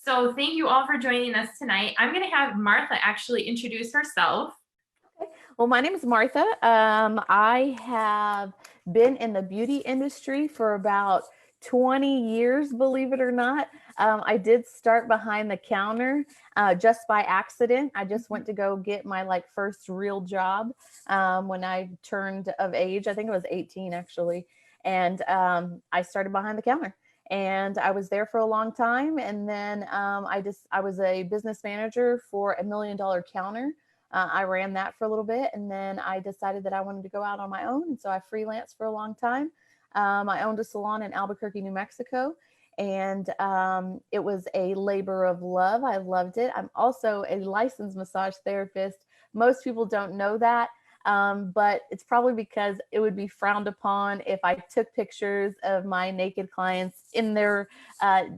So thank you all for joining us tonight. I'm going to have Martha actually introduce herself. Well, my name is Martha. I have been in the beauty industry for about 20 years, believe it or not. I did start behind the counter just by accident. I just went to go get my first real job when I turned of age. I think it was 18 actually. And I started behind the counter. And I was there for a long time. And then I was a business manager for $1 million counter. I ran that for a little bit, and then I decided that I wanted to go out on my own. And so I freelanced for a long time. I owned a salon in Albuquerque, New Mexico, and it was a labor of love. I loved it. I'm also a licensed massage therapist. Most people don't know that. But it's probably because it would be frowned upon if I took pictures of my naked clients in their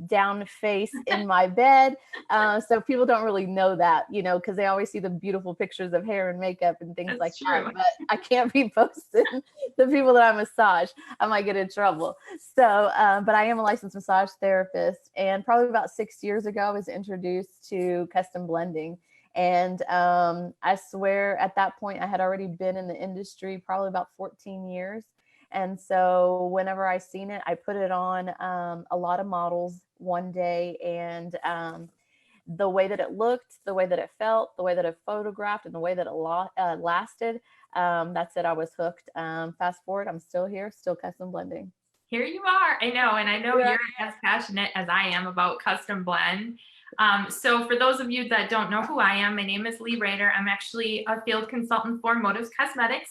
down face in my bed. So people don't really know that, because they always see the beautiful pictures of hair and makeup and things like that. But I can't be posting the people that I massage. I might get in trouble. So, but I am a licensed massage therapist. And probably about 6 years ago, I was introduced to custom blending. And I swear at that point, I had already been in the industry probably about 14 years. And so whenever I seen it, I put it on a lot of models one day. And the way that it looked, the way that it felt, the way that it photographed, and the way that it lasted, that's it. I was hooked. Fast forward, I'm still here, still custom blending. Here you are. I know. And I know you're as passionate as I am about custom blend. So for those of you that don't know who I am, my name is Lee Rader. I'm actually a field consultant for Motives Cosmetics,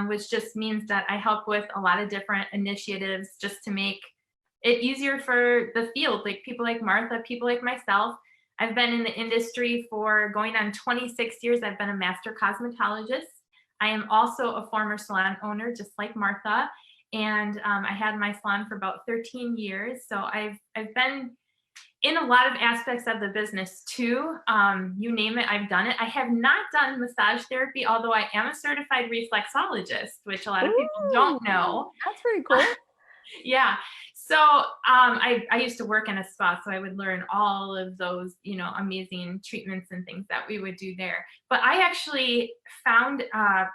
which just means that I help with a lot of different initiatives just to make it easier for the field, like people like Martha, people like myself. I've been in the industry for going on 26 years. I've been a master cosmetologist. I am also a former salon owner, just like Martha. And I had my salon for about 13 years. So I've been in a lot of aspects of the business too. You name it, I've done it. I have not done massage therapy, although I am a certified reflexologist, which a lot of people don't know. That's pretty cool. Yeah. So I used to work in a spa, so I would learn all of those, amazing treatments and things that we would do there. But I actually found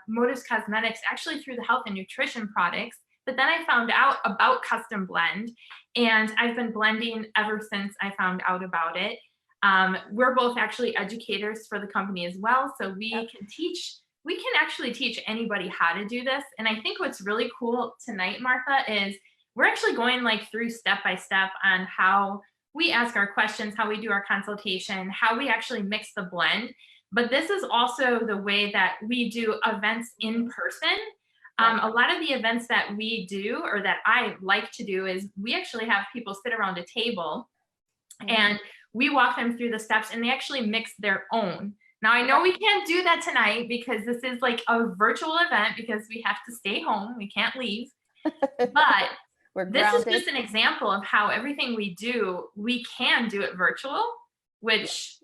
Motives Cosmetics actually through the health and nutrition products. But then I found out about custom blend, and I've been blending ever since I found out about it. We're both actually educators for the company as well, so we can actually teach anybody how to do this. And I think what's really cool tonight, Martha, is we're actually going through step by step on how we ask our questions, how we do our consultation, how we actually mix the blend. But this is also the way that we do events in person. A lot of the events that we do, or that I like to do, is we actually have people sit around a table and we walk them through the steps, and they actually mix their own. Now, I know we can't do that tonight because this is like a virtual event because we have to stay home. We can't leave. But this is just an example of how everything we do, we can do it virtual, which,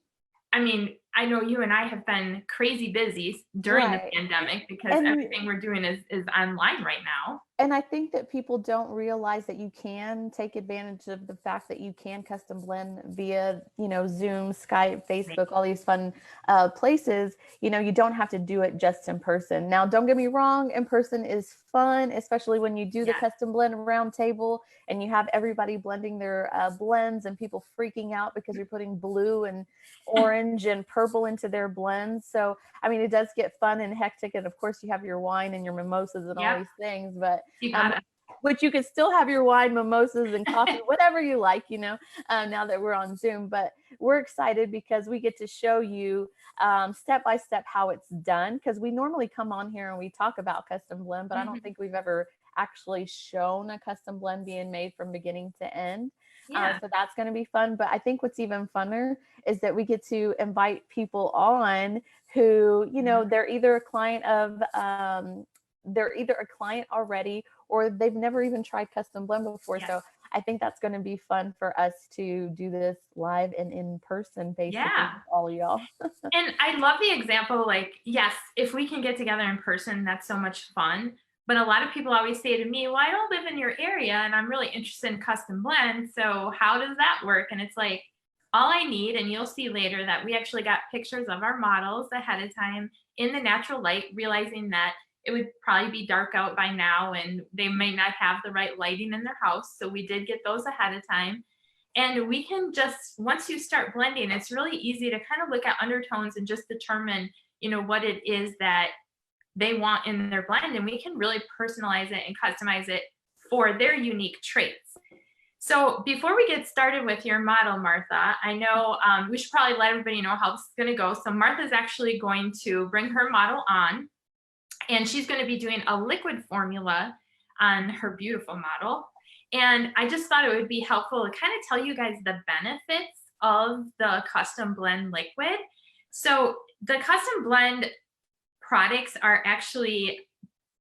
I mean, I know you and I have been crazy busy during the pandemic because everything we're doing is online right now. And I think that people don't realize that you can take advantage of the fact that you can custom blend via, Zoom, Skype, Facebook, all these fun places. You don't have to do it just in person. Now, don't get me wrong, in person is fun, especially when you do the custom blend round table and you have everybody blending their blends and people freaking out because you're putting blue and orange and purple into their blends. So, I mean, it does get fun and hectic. And of course, you have your wine and your mimosas and all these things, but which you can still have your wine, mimosas, and coffee, whatever you like, now that we're on Zoom. But we're excited because we get to show you step by step how it's done. Because we normally come on here and we talk about custom blend, but I don't think we've ever actually shown a custom blend being made from beginning to end. So that's going to be fun. But I think what's even funner is that we get to invite people on who, they're either a client already, or they've never even tried custom blend before. So I think that's going to be fun for us to do this live and in person, basically, with all of y'all. And I love the example, yes, if we can get together in person, that's so much fun. But a lot of people always say to me, well, I don't live in your area and I'm really interested in custom blend. So how does that work? And it's like, all I need, and you'll see later that we actually got pictures of our models ahead of time in the natural light, realizing that it would probably be dark out by now and they may not have the right lighting in their house. So we did get those ahead of time. And we can just, once you start blending, it's really easy to kind of look at undertones and just determine, what it is that they want in their blend. And we can really personalize it and customize it for their unique traits. So before we get started with your model, Martha, I know we should probably let everybody know how this is going to go. So Martha's actually going to bring her model on, and she's going to be doing a liquid formula on her beautiful model. And I just thought it would be helpful to kind of tell you guys the benefits of the custom blend liquid. So the custom blend products are actually,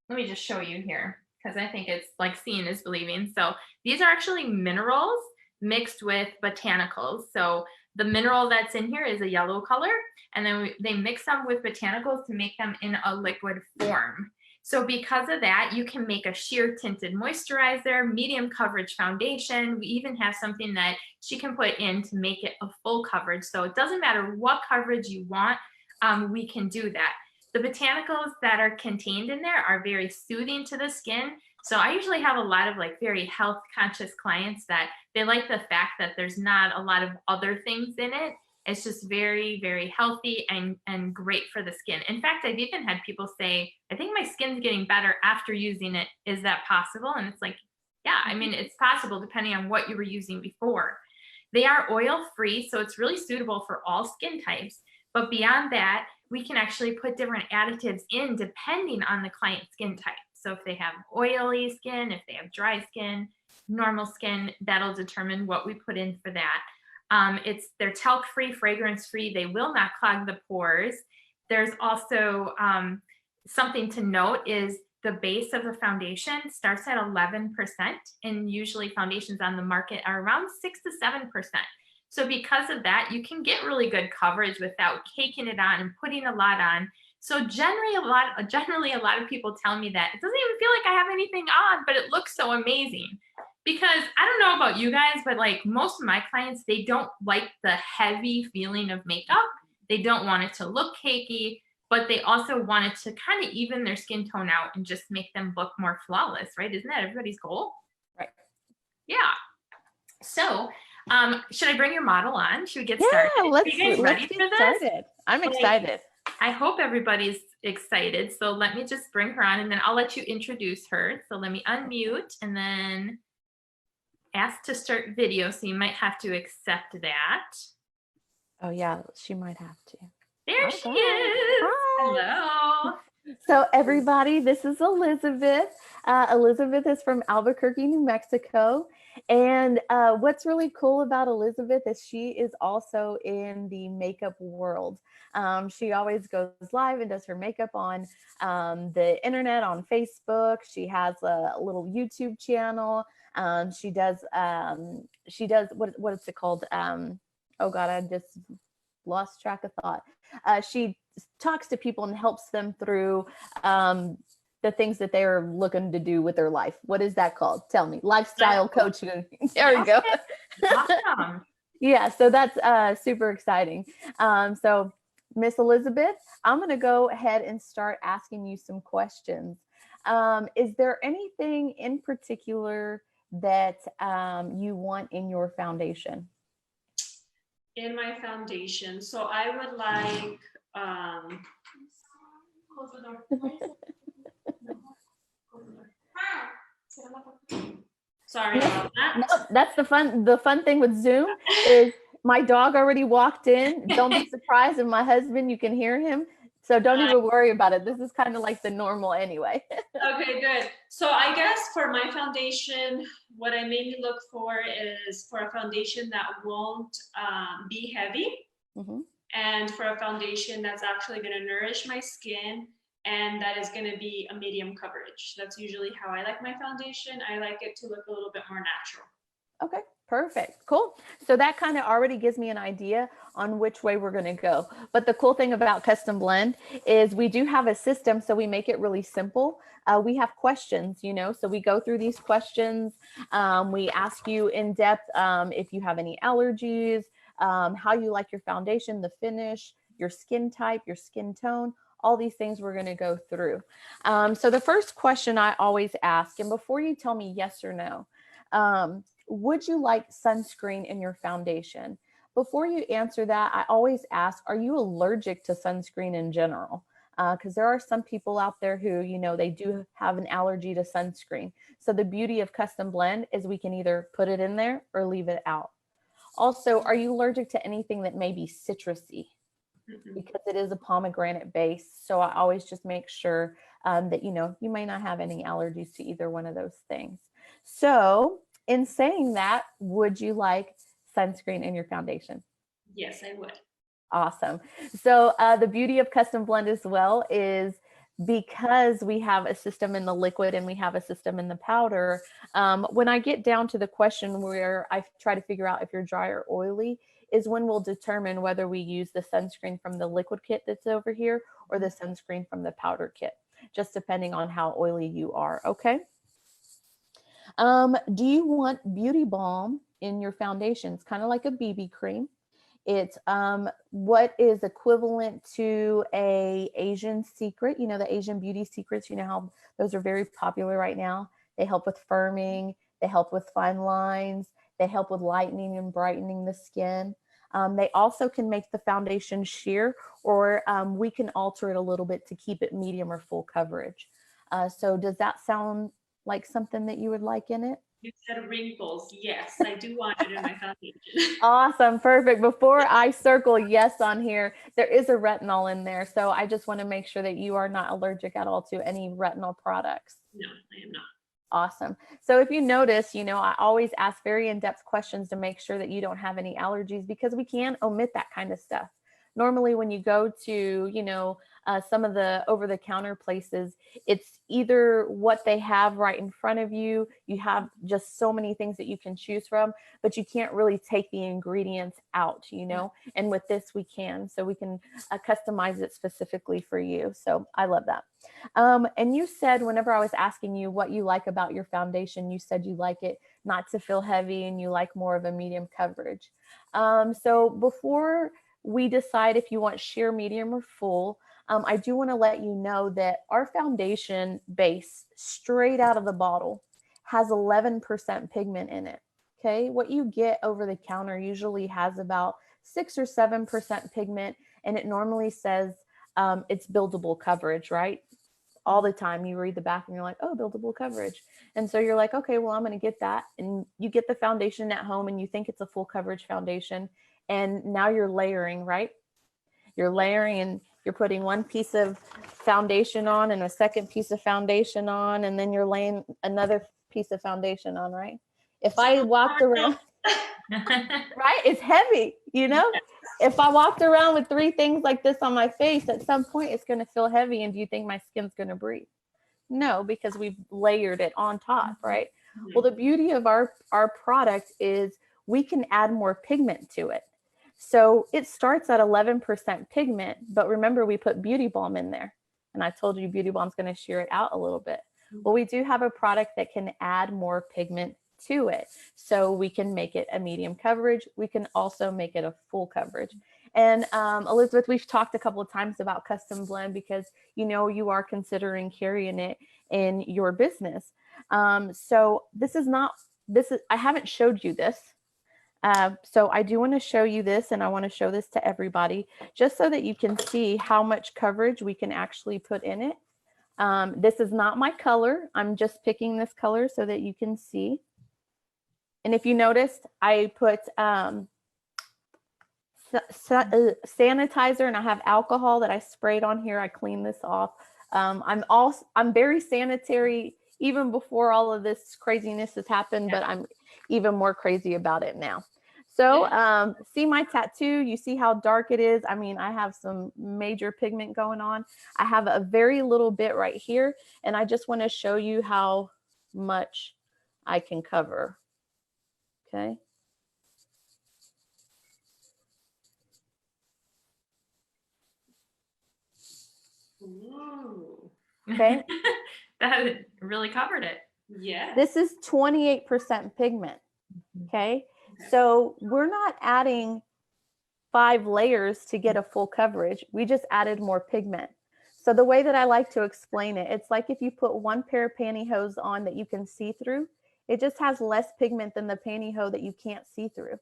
let me just show you here, because I think it's like seeing is believing. So these are actually minerals mixed with botanicals. So the mineral that's in here is a yellow color, and then they mix them with botanicals to make them in a liquid form. So because of that, you can make a sheer tinted moisturizer, medium coverage foundation. We even have something that she can put in to make it a full coverage. So it doesn't matter what coverage you want, we can do that. The botanicals that are contained in there are very soothing to the skin. So I usually have a lot of like very health conscious clients that they like the fact that there's not a lot of other things in it. It's just very, very healthy and great for the skin. In fact, I've even had people say, I think my skin's getting better after using it. Is that possible? And it's like, yeah, I mean, it's possible depending on what you were using before. They are oil free, so it's really suitable for all skin types. But beyond that, we can actually put different additives in depending on the client's skin type. So if they have oily skin, if they have dry skin, normal skin, that'll determine what we put in for that. They're talc-free, fragrance-free. They will not clog the pores. There's also something to note is the base of the foundation starts at 11%, and usually foundations on the market are around 6 to 7%. So because of that, you can get really good coverage without caking it on and putting a lot on. So generally a lot of people tell me that it doesn't even feel like I have anything on, but it looks so amazing. Because I don't know about you guys, but like most of my clients, they don't like the heavy feeling of makeup. They don't want it to look cakey, but they also want it to kind of even their skin tone out and just make them look more flawless, right? Isn't that everybody's goal? Right. Yeah. So should I bring your model on? Should we get started? Yeah, let's Are you guys ready get for this? started. I'm excited. I hope everybody's excited. So let me just bring her on and then I'll let you introduce her. So let me unmute and then ask to start video. So you might have to accept that. Oh yeah, she might have to. There she is. Hello. So everybody, this is Elizabeth. Elizabeth is from Albuquerque, New Mexico. And what's really cool about Elizabeth is she is also in the makeup world. She always goes live and does her makeup on the internet, on Facebook. She has a little YouTube channel. She does what is it called? Oh God, I just lost track of thought. She talks to people and helps them through the things that they're looking to do with their life. What is that called? Tell me. Lifestyle coaching. There we go. Awesome. Yeah, so that's super exciting. So Miss Elizabeth, I'm going to go ahead and start asking you some questions. Is there anything in particular that you want in your foundation? In my foundation, so I would like close the door. Sorry about that. No, that's the fun thing with Zoom is my dog already walked in. Don't be surprised if my husband, you can hear him. So don't even worry about it. This is kind of like the normal anyway. Okay, good. So I guess for my foundation, what I mainly look for is for a foundation that won't be heavy. Mm-hmm. And for a foundation that's actually going to nourish my skin and that is going to be a medium coverage. That's usually how I like my foundation. I like it to look a little bit more natural. Okay, perfect. Cool. So that kind of already gives me an idea on which way we're going to go. But the cool thing about Custom Blend is we do have a system, so we make it really simple. We have questions, so we go through these questions. We ask you in depth if you have any allergies, how you like your foundation, the finish, your skin type, your skin tone, all these things we're going to go through. So the first question I always ask, and before you tell me yes or no, would you like sunscreen in your foundation? Before you answer that, I always ask, are you allergic to sunscreen in general? Because there are some people out there who, you know, they do have an allergy to sunscreen. So the beauty of Custom Blend is we can either put it in there or leave it out. Also, are you allergic to anything that may be citrusy? Because it is a pomegranate base. So I always just make sure that, you know, you may not have any allergies to either one of those things. So in saying that, would you like sunscreen in your foundation? Yes, I would. Awesome. So the beauty of Custom Blend as well is because we have a system in the liquid and we have a system in the powder, when I get down to the question where I try to figure out if you're dry or oily is when we'll determine whether we use the sunscreen from the liquid kit that's over here or the sunscreen from the powder kit, just depending on how oily you are. Okay. Do you want Beauty Balm in your foundation? It's kind of like a BB cream. It's what is equivalent to a Asian secret, you know, the Asian beauty secrets, you know how those are very popular right now. They help with firming, they help with fine lines, they help with lightening and brightening the skin. They also can make the foundation sheer, or we can alter it a little bit to keep it medium or full coverage. So does that sound like something that you would like in it? You said wrinkles. Yes, I do want it in my foundation. Awesome. Perfect. Before I circle yes on here, there is a retinol in there. So I just want to make sure that you are not allergic at all to any retinol products. No, I am not. Awesome. So if you notice, you know, I always ask very in-depth questions to make sure that you don't have any allergies, because we can omit that kind of stuff. Normally when you go to, you know, some of the over-the-counter places, it's either what they have right in front of you. You have just so many things that you can choose from, but you can't really take the ingredients out, you know, and with this we can. So we can customize it specifically for you. So I love that. And you said, whenever I was asking you what you like about your foundation, you said you like it not to feel heavy and you like more of a medium coverage. So before we decide if you want sheer, medium, or full, I do want to let you know that our foundation base straight out of the bottle has 11% pigment in it. Okay, what you get over the counter usually has about 6 or 7% pigment, and it normally says it's buildable coverage, right? All the time you read the back and you're like, oh, buildable coverage. And so you're like, okay, well, I'm going to get that. And you get the foundation at home and you think it's a full coverage foundation. And now you're layering, right? You're layering and you're putting one piece of foundation on and a second piece of foundation on, and then you're laying another piece of foundation on, right? If I walked around, right, it's heavy, you know? If I walked around with 3 things like this on my face, at some point it's going to feel heavy. And do you think my skin's going to breathe? No, because we've layered it on top, right? Well, the beauty of our product is we can add more pigment to it. So it starts at 11% pigment, but remember we put Beauty Balm in there. And I told you Beauty Balm's going to shear it out a little bit. Well, we do have a product that can add more pigment to it. So we can make it a medium coverage. We can also make it a full coverage. And Elizabeth, we've talked a couple of times about Custom Blend because, you know, you are considering carrying it in your business. So I haven't showed you this. So I do want to show you this, and I want to show this to everybody just so that you can see how much coverage we can actually put in it. This is not my color. I'm just picking this color so that you can see. And if you noticed, I put sanitizer, and I have alcohol that I sprayed on here. I cleaned this off. I'm very sanitary even before all of this craziness has happened, but I'm even more crazy about it now. So see my tattoo, you see how dark it is. I mean, I have some major pigment going on. I have a very little bit right here, and I just want to show you how much I can cover. Okay. Ooh. Okay. That really covered it. Yeah. This is 28% pigment. Okay. So we're not adding 5 layers to get a full coverage. We just added more pigment. So the way that I like to explain it, it's like if you put one pair of pantyhose on that you can see through, it just has less pigment than the pantyhose that you can't see through.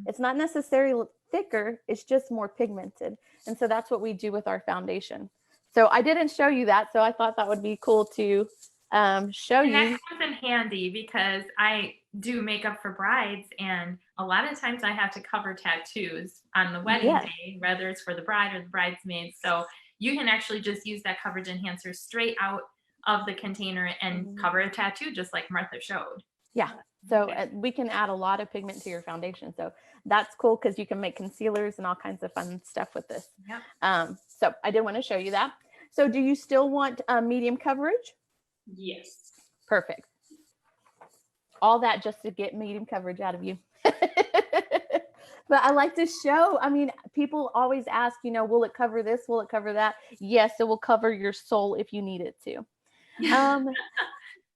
It's not necessarily thicker, it's just more pigmented. And so that's what we do with our foundation. So I didn't show you that, so I thought that would be cool to show you. And that comes in handy because I do makeup for brides, and a lot of times I have to cover tattoos on the wedding day, whether it's for the bride or the bridesmaid. So you can actually just use that coverage enhancer straight out of the container and cover a tattoo just like Martha showed. Yeah. So we can add a lot of pigment to your foundation. So that's cool because you can make concealers and all kinds of fun stuff with this. Yep. So I did want to show you that. So do you still want medium coverage? Yes. Perfect. All that just to get medium coverage out of you. But I like to show, I mean, people always ask, you know, will it cover this? Will it cover that? Yes, it will cover your soul if you need it to.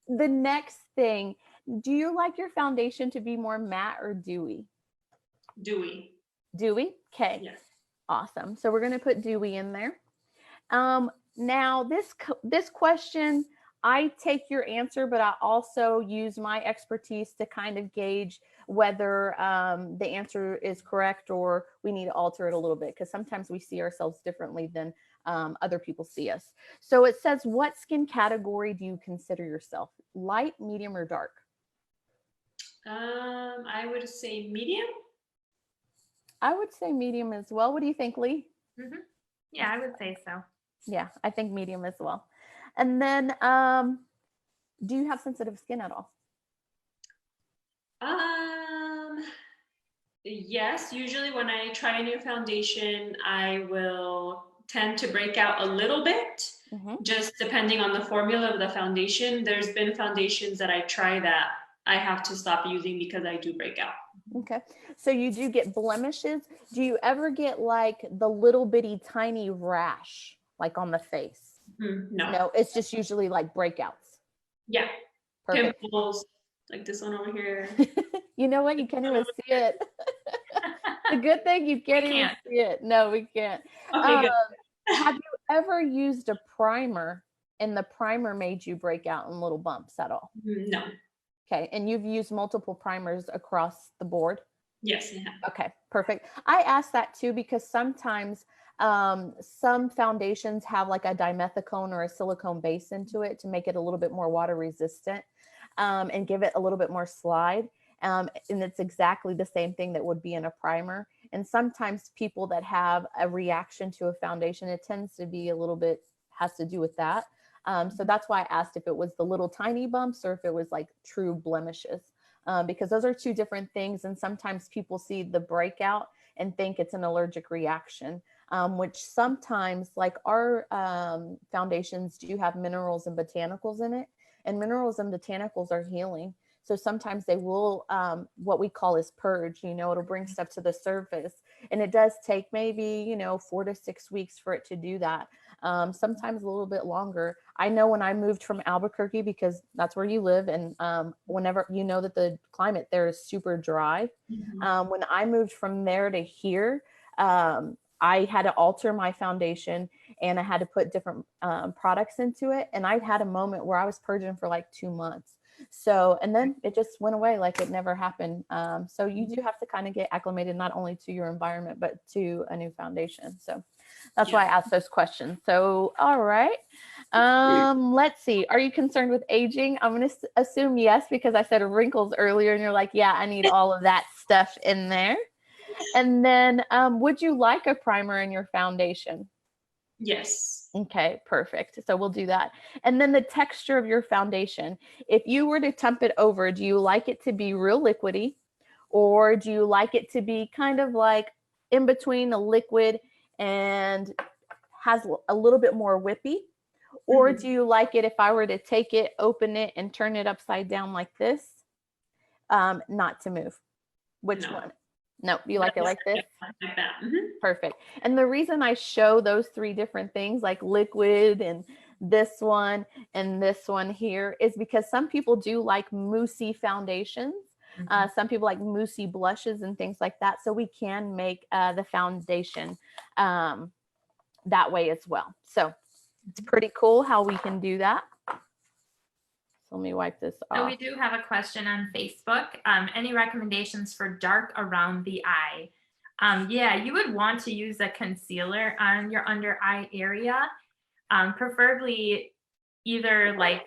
The next thing, do you like your foundation to be more matte or dewy? Dewy. Dewy? Okay. Yes. Awesome. So we're going to put dewy in there. Now this question, I take your answer, but I also use my expertise to kind of gauge whether the answer is correct or we need to alter it a little bit, because sometimes we see ourselves differently than other people see us. So it says, what skin category do you consider yourself? Light, medium, or dark? I would say medium. I would say medium as well. What do you think, Lee? Yeah, I would say so. Yeah, I think medium as well. And then, do you have sensitive skin at all? Yes, usually when I try a new foundation, I will tend to break out a little bit, just depending on the formula of the foundation. There's been foundations that I try that I have to stop using because I do break out. Okay. So you do get blemishes. Do you ever get like the little bitty tiny rash, like on the face? No. No, it's just usually like breakouts. Yeah. Perfect. Pimples, like this one over here. You know what? You can't even see it. The good thing you can't even see it. No, we can't. Okay, good. Have you ever used a primer and the primer made you break out in little bumps at all? No. Okay. And you've used multiple primers across the board? Yes. Yeah. Okay, perfect. I asked that too because sometimes some foundations have like a dimethicone or a silicone base into it to make it a little bit more water resistant and give it a little bit more slide. And it's exactly the same thing that would be in a primer. And sometimes people that have a reaction to a foundation, it tends to be a little bit, has to do with that. So that's why I asked if it was the little tiny bumps or if it was like true blemishes, because those are two different things. And sometimes people see the breakout and think it's an allergic reaction, which sometimes, like our foundations do have minerals and botanicals in it, and minerals and botanicals are healing. So sometimes they will, what we call is purge, you know, it'll bring stuff to the surface, and it does take maybe, you know, 4 to 6 weeks for it to do that. Sometimes a little bit longer. I know when I moved from Albuquerque, because that's where you live, and whenever you know that the climate there is super dry, when I moved from there to here, I had to alter my foundation and I had to put different products into it. And I had a moment where I was purging for like 2 months. So, and then it just went away like it never happened. So you do have to kind of get acclimated, not only to your environment, but to a new foundation. So that's why I asked those questions. So, all right. Let's see. Are you concerned with aging? I'm going to assume yes, because I said wrinkles earlier and you're like, yeah, I need all of that stuff in there. And then would you like a primer in your foundation? Yes. Okay, perfect. So we'll do that. And then the texture of your foundation, if you were to temp it over, do you like it to be real liquidy, or do you like it to be kind of like in between a liquid and has a little bit more whippy? Or do you like it if I were to take it, open it, and turn it upside down like this, not to move? Which one? No, you like it like this? Like that. Perfect. And the reason I show those 3 different things, like liquid and this one and this one here, is because some people do like moussey foundations. Some people like moussey blushes and things like that. So we can make the foundation that way as well. So it's pretty cool how we can do that. So let me wipe this off. So we do have a question on Facebook. Any recommendations for dark around the eye? Yeah, you would want to use a concealer on your under eye area, preferably either like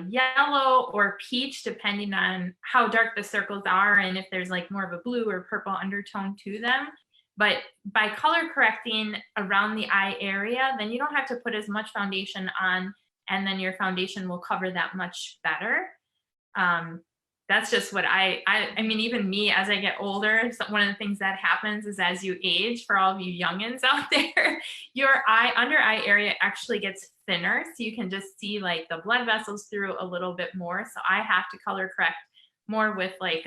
yellow or peach, depending on how dark the circles are and if there's like more of a blue or purple undertone to them. But by color correcting around the eye area, then you don't have to put as much foundation on, and then your foundation will cover that much better. That's just what I mean, even me, as I get older, one of the things that happens is as you age, for all of you youngins out there, your under eye area actually gets thinner. So you can just see like the blood vessels through a little bit more. So I have to color correct more with like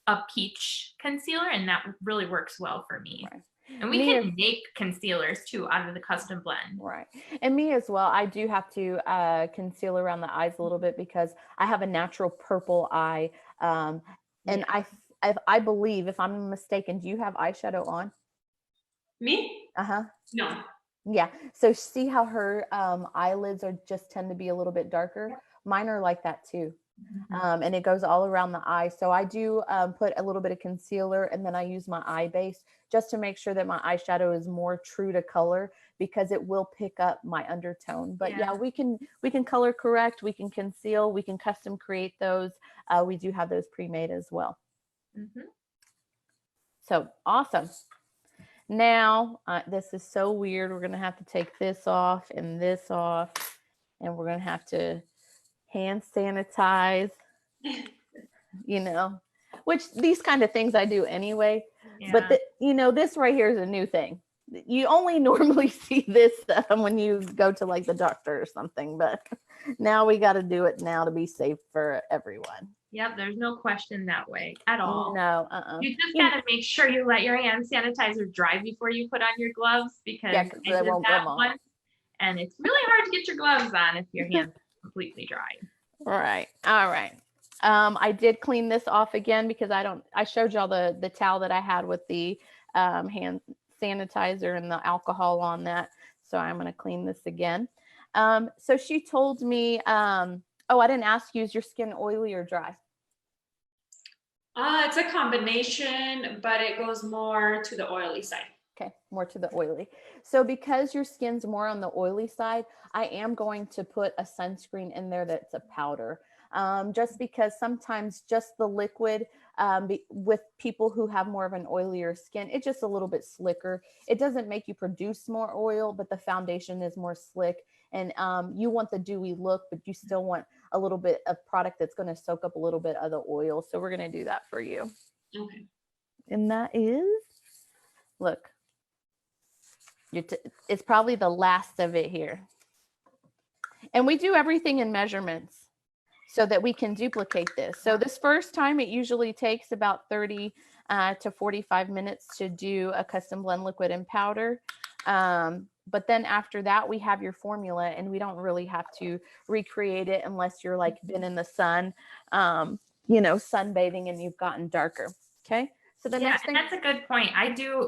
a peach concealer, and that really works well for me. Right. And we can make concealers too out of the custom blend. Right. And me as well. I do have to conceal around the eyes a little bit because I have a natural purple eye. And I believe, if I'm mistaken, do you have eyeshadow on? Me? Uh-huh. No. Yeah. So see how her eyelids are just tend to be a little bit darker? Mine are like that too. And it goes all around the eye. So I do put a little bit of concealer, and then I use my eye base just to make sure that my eyeshadow is more true to color, because it will pick up my undertone. But yeah, we can color correct, we can conceal, we can custom create those. We do have those pre-made as well. So awesome. Now, this is so weird. We're going to have to take this off and this off, and we're going to have to hand sanitize, you know, which these kind of things I do anyway. Yeah. But this right here is a new thing. You only normally see this when you go to like the doctor or something, but now we got to do it now to be safe for everyone. Yep, there's no question that way at all. No, You just got to make sure you let your hand sanitizer dry before you put on your gloves, because I did that once, and it's really hard to get your gloves on if your hands are completely dry. Right. All right. I did clean this off again because I showed y'all the towel that I had with the hand sanitizer and the alcohol on that. So I'm going to clean this again. So she told me, oh, I didn't ask you, is your skin oily or dry? It's a combination, but it goes more to the oily side. Okay, more to the oily. So because your skin's more on the oily side, I am going to put a sunscreen in there that's a powder. Just because sometimes just the liquid with people who have more of an oilier skin, it's just a little bit slicker. It doesn't make you produce more oil, but the foundation is more slick. And you want the dewy look, but you still want a little bit of product that's going to soak up a little bit of the oil. So we're going to do that for you. Okay. And that is, look, it's probably the last of it here. And we do everything in measurements so that we can duplicate this. So this first time, it usually takes about 30 to 45 minutes to do a custom blend liquid and powder. But then after that, we have your formula, and we don't really have to recreate it unless you're like been in the sun, sunbathing and you've gotten darker. Okay. So the next thing. That's a good point.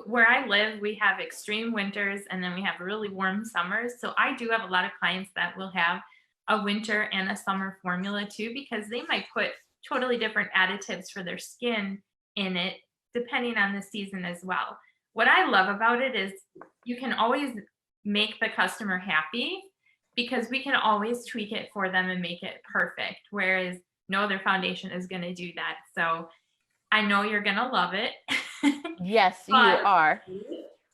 Where I live, we have extreme winters, and then we have really warm summers. So I do have a lot of clients that will have a winter and a summer formula too, because they might put totally different additives for their skin in it, depending on the season as well. What I love about it is you can always make the customer happy, because we can always tweak it for them and make it perfect. Whereas no other foundation is going to do that. So I know you're going to love it. Yes, you are.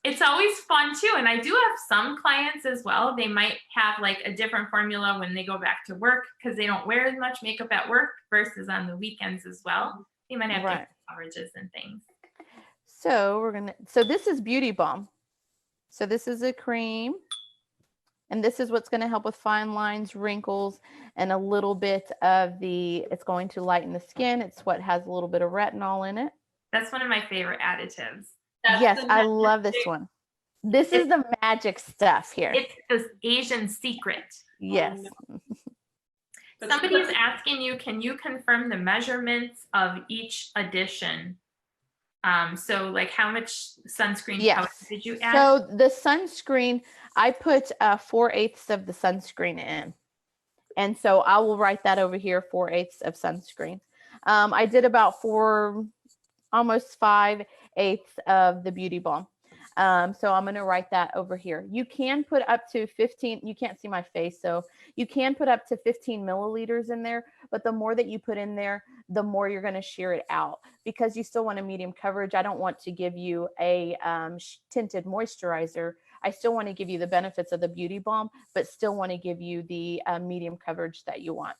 It's always fun too. And I do have some clients as well. They might have like a different formula when they go back to work, because they don't wear as much makeup at work versus on the weekends as well. They might have different coverages and things. So so this is Beauty Balm. So this is a cream, and this is what's going to help with fine lines, wrinkles, and a little bit of it's going to lighten the skin. It's what has a little bit of retinol in it. That's one of my favorite additives. Yes, I love this one. This is the magic stuff here. It's this Asian secret. Yes. Somebody's asking you, can you confirm the measurements of each addition? So like how much sunscreen powder did you add? So the sunscreen, I put 4/8 of the sunscreen in. And so I will write that over here, 4/8 of sunscreen. I did about almost 5/8 of the beauty balm. So I'm going to write that over here. You can put up to 15, you can't see my face, so you can put up to 15 milliliters in there, but the more that you put in there, the more you're going to shear it out, because you still want a medium coverage. I don't want to give you a tinted moisturizer. I still want to give you the benefits of the beauty balm, but still want to give you the medium coverage that you want.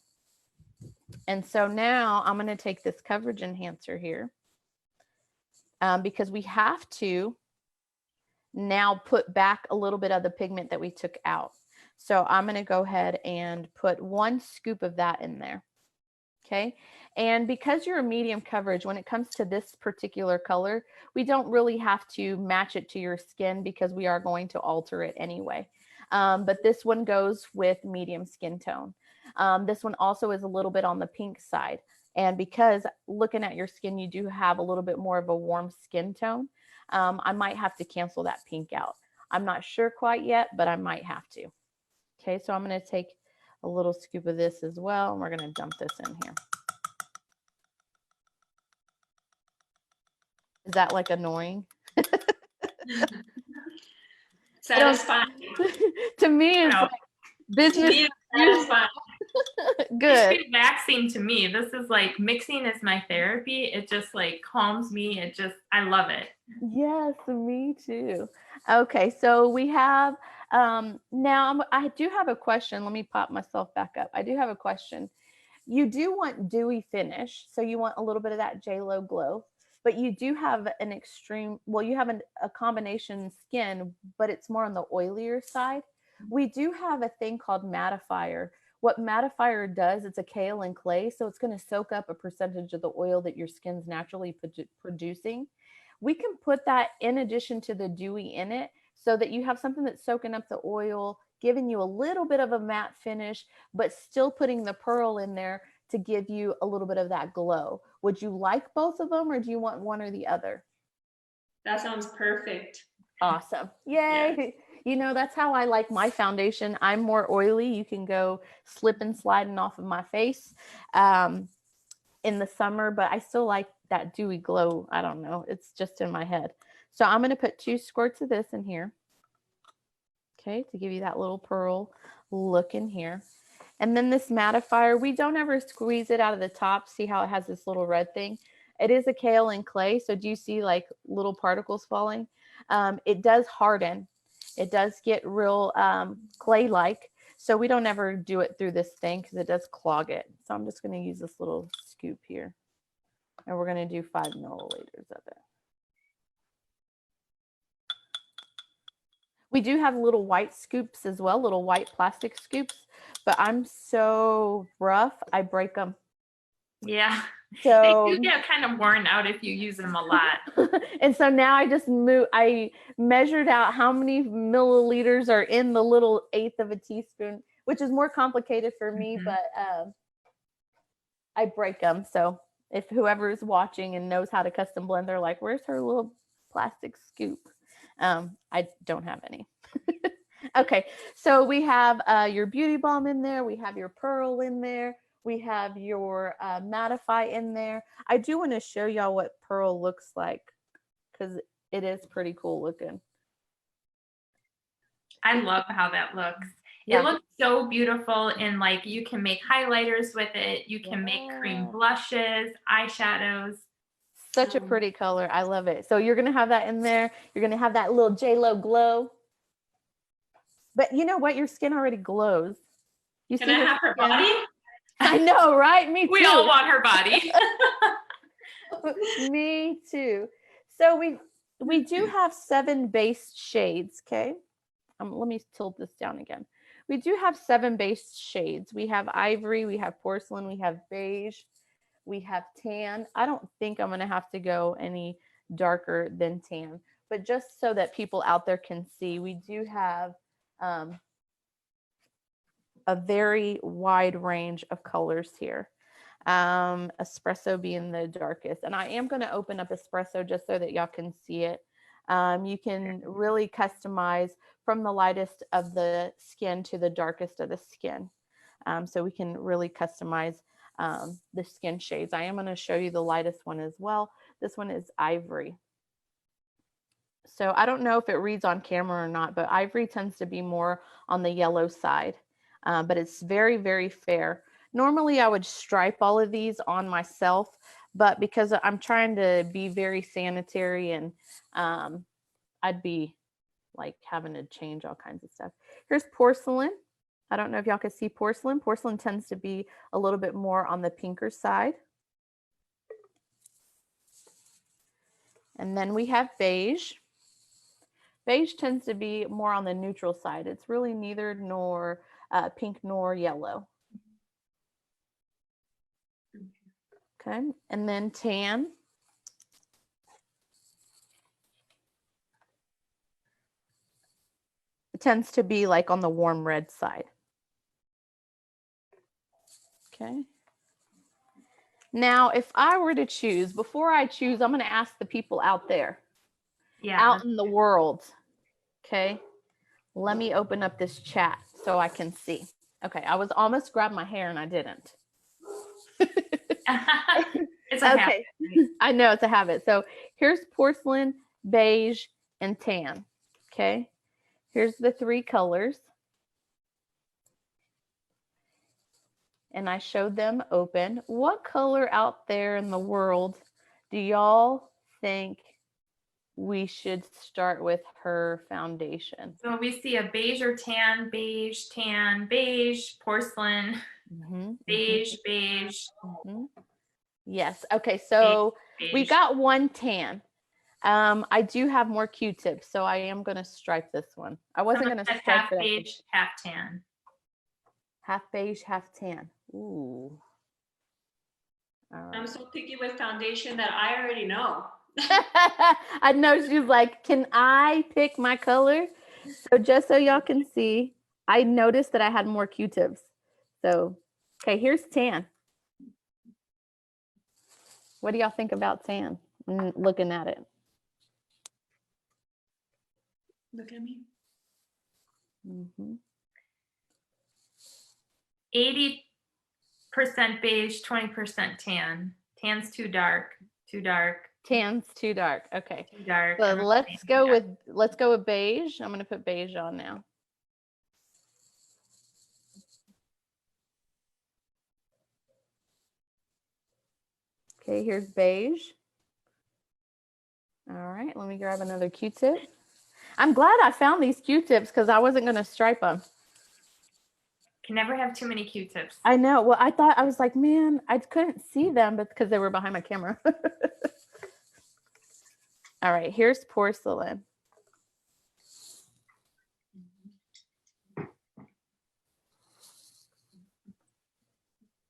And so now I'm going to take this coverage enhancer here, because we have to now put back a little bit of the pigment that we took out. So I'm going to go ahead and put 1 scoop of that in there. Okay. And because you're a medium coverage, when it comes to this particular color, we don't really have to match it to your skin because we are going to alter it anyway. But this one goes with medium skin tone. This one also is a little bit on the pink side. And because looking at your skin, you do have a little bit more of a warm skin tone. I might have to cancel that pink out. I'm not sure quite yet, but I might have to. Okay, so I'm going to take a little scoop of this as well, and we're going to dump this in here. Is that like annoying? Satisfying. To me, it's like business. Satisfying. Good. It's relaxing to me. This is like mixing is my therapy. It just like calms me. I love it. Yes, me too. Okay, so we have now I do have a question. Let me pop myself back up. I do have a question. You do want dewy finish, so you want a little bit of that J-Lo glow, but you do have an extreme, well, you have a combination skin, but it's more on the oilier side. We do have a thing called Mattifier. What Mattifier does, it's a kaolin clay, so it's going to soak up a percentage of the oil that your skin's naturally producing. We can put that in addition to the Dewey in it so that you have something that's soaking up the oil, giving you a little bit of a matte finish, but still putting the pearl in there to give you a little bit of that glow. Would you like both of them, or do you want one or the other? That sounds perfect. Awesome. Yay. Yeah. You know, that's how I like my foundation. I'm more oily. You can go slip and sliding off of my face in the summer, but I still like that dewy glow. I don't know. It's just in my head. So I'm going to put 2 squirts of this in here. Okay, to give you that little pearl look in here. And then this mattifier, we don't ever squeeze it out of the top. See how it has this little red thing? It is a kaolin clay. So do you see like little particles falling? It does harden. It does get real clay-like. So we don't ever do it through this thing because it does clog it. So I'm just going to use this little scoop here. And we're going to do 5 milliliters of it. We do have little white scoops as well, little white plastic scoops, but I'm so rough, I break them. Yeah, so they do get kind of worn out if you use them a lot. And so now I measured out how many milliliters are in the little 1/8 of a teaspoon, which is more complicated for me, but I break them. So if whoever is watching and knows how to custom blend, they're like, where's her little plastic scoop? I don't have any. Okay, so we have your beauty balm in there. We have your pearl in there. We have your mattify in there. I do want to show y'all what pearl looks like because it is pretty cool looking. I love how that looks. Yeah. It looks so beautiful, and like you can make highlighters with it. You can make cream blushes, eyeshadows. Such a pretty color. I love it. So you're going to have that in there. You're going to have that little J-Lo glow. But you know what? Your skin already glows. You Can I have her body? I know, right? Me too. We all want her body. Me too. So we do have 7 base shades, okay? Let me tilt this down again. We do have 7 base shades. We have ivory, we have porcelain, we have beige, we have tan. I don't think I'm going to have to go any darker than tan, but just so that people out there can see, we do have a very wide range of colors here. Espresso being the darkest. And I am going to open up espresso just so that y'all can see it. You can really customize from the lightest of the skin to the darkest of the skin. So we can really customize the skin shades. I am going to show you the lightest one as well. This one is ivory. So I don't know if it reads on camera or not, but ivory tends to be more on the yellow side, but it's very, very fair. Normally I would stripe all of these on myself, but because I'm trying to be very sanitary and I'd be like having to change all kinds of stuff. Here's porcelain. I don't know if y'all can see porcelain. Porcelain tends to be a little bit more on the pinker side. And then we have beige. Beige tends to be more on the neutral side. It's really neither nor pink nor yellow. Okay, and then tan. It tends to be like on the warm red side. Okay. Now, if I were to choose, before I choose, I'm going to ask the people out there, out in the world. Okay. Let me open up this chat so I can see. Okay. I was almost grabbed my hair and I didn't. It's a habit. I know it's a habit. So here's porcelain, beige, and tan. Okay. Here's the three colors. And I showed them open. What color out there in the world do y'all think we should start with her foundation? So we see a beige or tan, beige, porcelain, beige, beige. Yes. Okay. So beige. we got one tan. I do have more Q-tips, so I am going to stripe this one. I wasn't going to stripe half it. Beige, half tan. Half beige, half tan. Ooh. All right. I'm so picky with foundation that I already know. I know she's like, can I pick my color? So just so y'all can see, I noticed that I had more Q-tips. So, okay, here's tan. What do y'all think about tan? Looking at it. Look at me. 80% beige, 20% tan. Tan's too dark. Too dark. Tan's too dark. Okay. Too dark. So let's go with beige. I'm going to put beige on now. Okay, here's beige. All right, let me grab another Q-tip. I'm glad I found these Q-tips because I wasn't going to stripe them. Can never have too many Q-tips. I know. Well, I was like, man, I couldn't see them, but because they were behind my camera. All right, here's porcelain.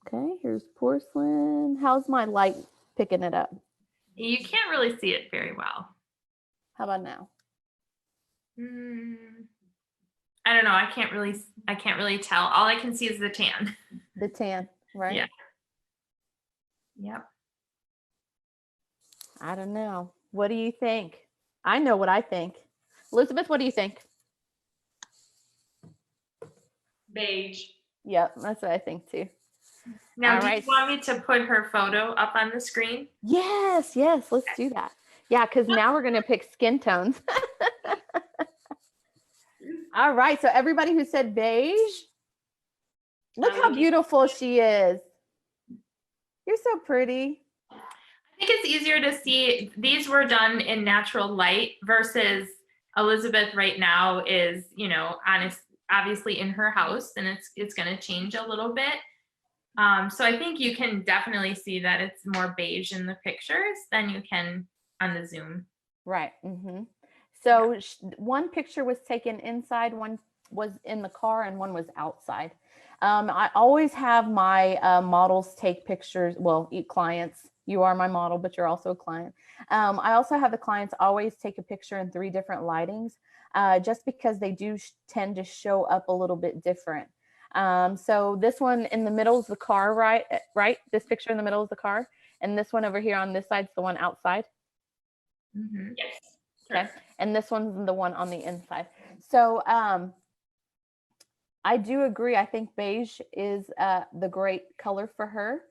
Okay, here's porcelain. How's my light picking it up? You can't really see it very well. How about now? I don't know. I can't really tell. All I can see is the tan. The tan, right? Yeah. Yep. I don't know. What do you think? I know what I think. Elizabeth, what do you think? Beige. Yep, that's what I think too. Now, do you want me to put her photo up on the screen? Yes, let's do that. Yeah, because now we're going to pick skin tones. All right, so everybody who said beige, look how beautiful she is. You're so pretty. I think it's easier to see. These were done in natural light versus Elizabeth right now is, obviously in her house, and it's going to change a little bit. So I think you can definitely see that it's more beige in the pictures than you can on the Zoom. Right. So one picture was taken inside, one was in the car, and one was outside. I always have my models take pictures. Well, clients, you are my model, but you're also a client. I also have the clients always take a picture in 3 different lightings, just because they do tend to show up a little bit different. So this one in the middle is the car, right? Right? This picture in the middle is the car. And this one over here on this side is the one outside. Mm-hmm. Yes. Okay. And this one's the one on the inside. So I do agree. I think beige is the great color for her.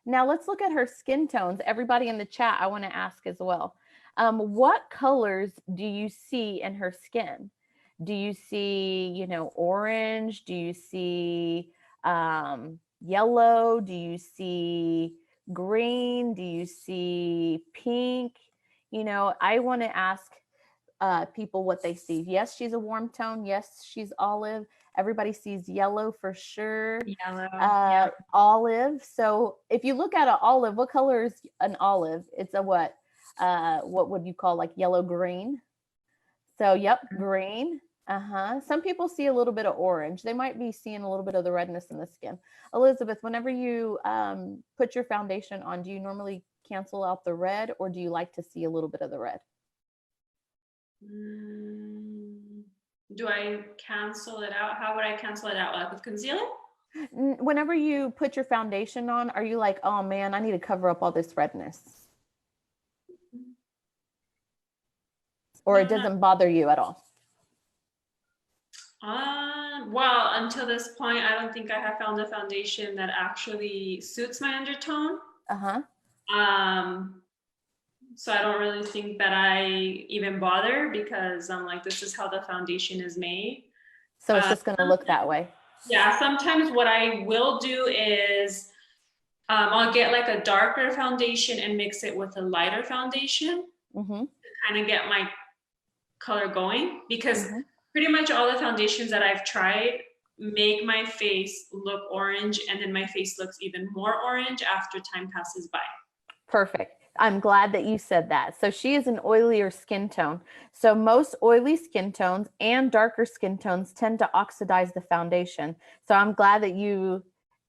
Now let's look at her skin tones. Everybody in the chat, I want to ask as well. What colors do you see in her skin? Do you see, you know, orange? Do you see yellow? Do you see green? Do you see pink? You know, I want to ask people what they see. Yes, she's a warm tone. Yes, she's olive. Everybody sees yellow for sure. Yellow. Yeah. Olive. So if you look at an olive, what color is an olive? It's a what? What would you call like yellow green? So yep, green. Some people see a little bit of orange. They might be seeing a little bit of the redness in the skin. Elizabeth, whenever you put your foundation on, do you normally cancel out the red, or do you like to see a little bit of the red? Do I cancel it out? How would I cancel it out? Like with concealer? Whenever you put your foundation on, are you like, oh man, I need to cover up all this redness? Or it doesn't bother you at all? Well, until this point, I don't think I have found a foundation that actually suits my undertone. So I don't really think that I even bother, because I'm like, this is how the foundation is made. So it's just going to look that way. Yeah. Sometimes what I will do is I'll get like a darker foundation and mix it with a lighter foundation to kind of get my color going, because pretty much all the foundations that I've tried make my face look orange, and then my face looks even more orange after time passes by. Perfect. I'm glad that you said that. So she is an oilier skin tone. So most oily skin tones and darker skin tones tend to oxidize the foundation. So I'm glad that you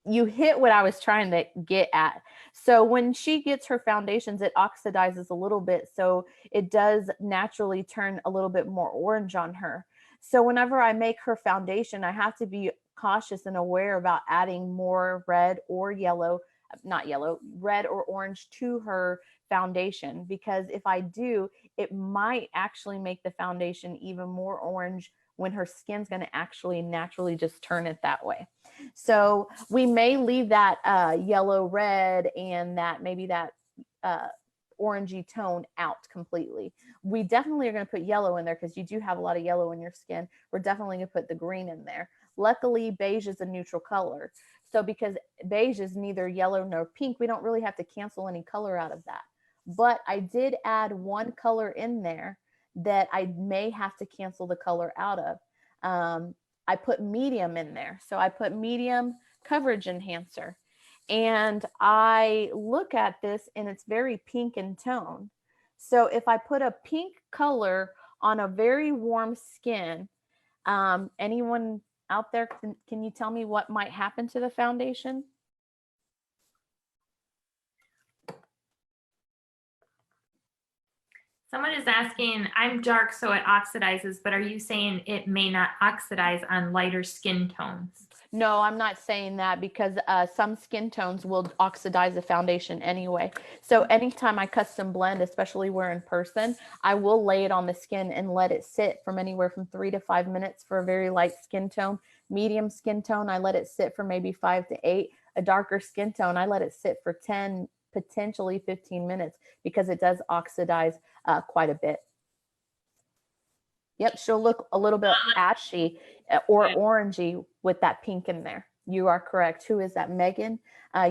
hit what I was trying to get at. So when she gets her foundations, it oxidizes a little bit. So it does naturally turn a little bit more orange on her. So whenever I make her foundation, I have to be cautious and aware about adding more red or yellow, not yellow, red or orange to her foundation, because if I do, it might actually make the foundation even more orange when her skin's going to actually naturally just turn it that way. So we may leave that yellow red and that maybe that orangey tone out completely. We definitely are going to put yellow in there because you do have a lot of yellow in your skin. We're definitely going to put the green in there. Luckily, beige is a neutral color. So because beige is neither yellow nor pink, we don't really have to cancel any color out of that. But I did add one color in there that I may have to cancel the color out of. I put medium in there. So I put medium coverage enhancer. And I look at this and it's very pink in tone. So if I put a pink color on a very warm skin, anyone out there, can you tell me what might happen to the foundation? Someone is asking, I'm dark, so it oxidizes, but are you saying it may not oxidize on lighter skin tones? No, I'm not saying that, because some skin tones will oxidize the foundation anyway. So anytime I custom blend, especially where in person, I will lay it on the skin and let it sit from anywhere from 3 to 5 minutes for a very light skin tone. Medium skin tone, I let it sit for maybe 5 to 8. A darker skin tone, I let it sit for 10, potentially 15 minutes, because it does oxidize quite a bit. Yep, she'll look a little bit ashy or orangey with that pink in there. You are correct. Who is that? Megan?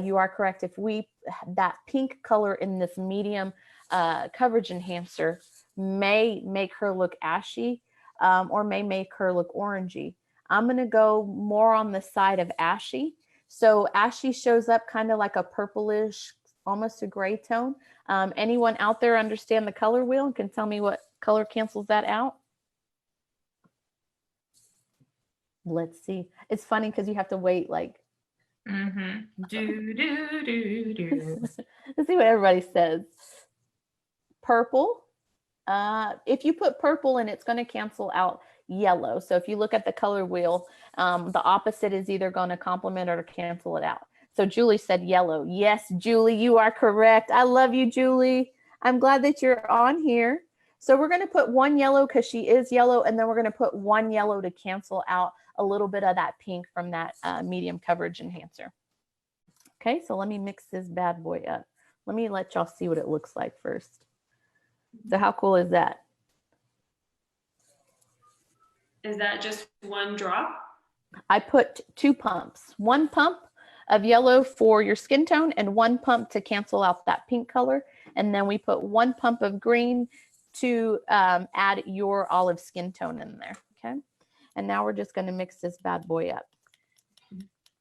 You are correct. If we, that pink color in this medium coverage enhancer may make her look ashy or may make her look orangey. I'm going to go more on the side of ashy. So ashy shows up kind of like a purplish, almost a gray tone. Anyone out there understand the color wheel and can tell me what color cancels that out? Let's see. It's funny because you have to wait like. Do, do, do, do. Let's see what everybody says. Purple, If you put purple in, it's going to cancel out yellow. So if you look at the color wheel, the opposite is either going to complement or to cancel it out. So Julie said yellow. Yes, Julie, you are correct. I love you, Julie. I'm glad that you're on here. So we're going to put one yellow because she is yellow, and then we're going to put one yellow to cancel out a little bit of that pink from that medium coverage enhancer. Okay, so let me mix this bad boy up. Let me let y'all see what it looks like first. So how cool is that? Is that just one drop? I put 2 pumps. 1 pump of yellow for your skin tone and 1 pump to cancel out that pink color. And then we put 1 pump of green to add your olive skin tone in there. Okay. And now we're just going to mix this bad boy up.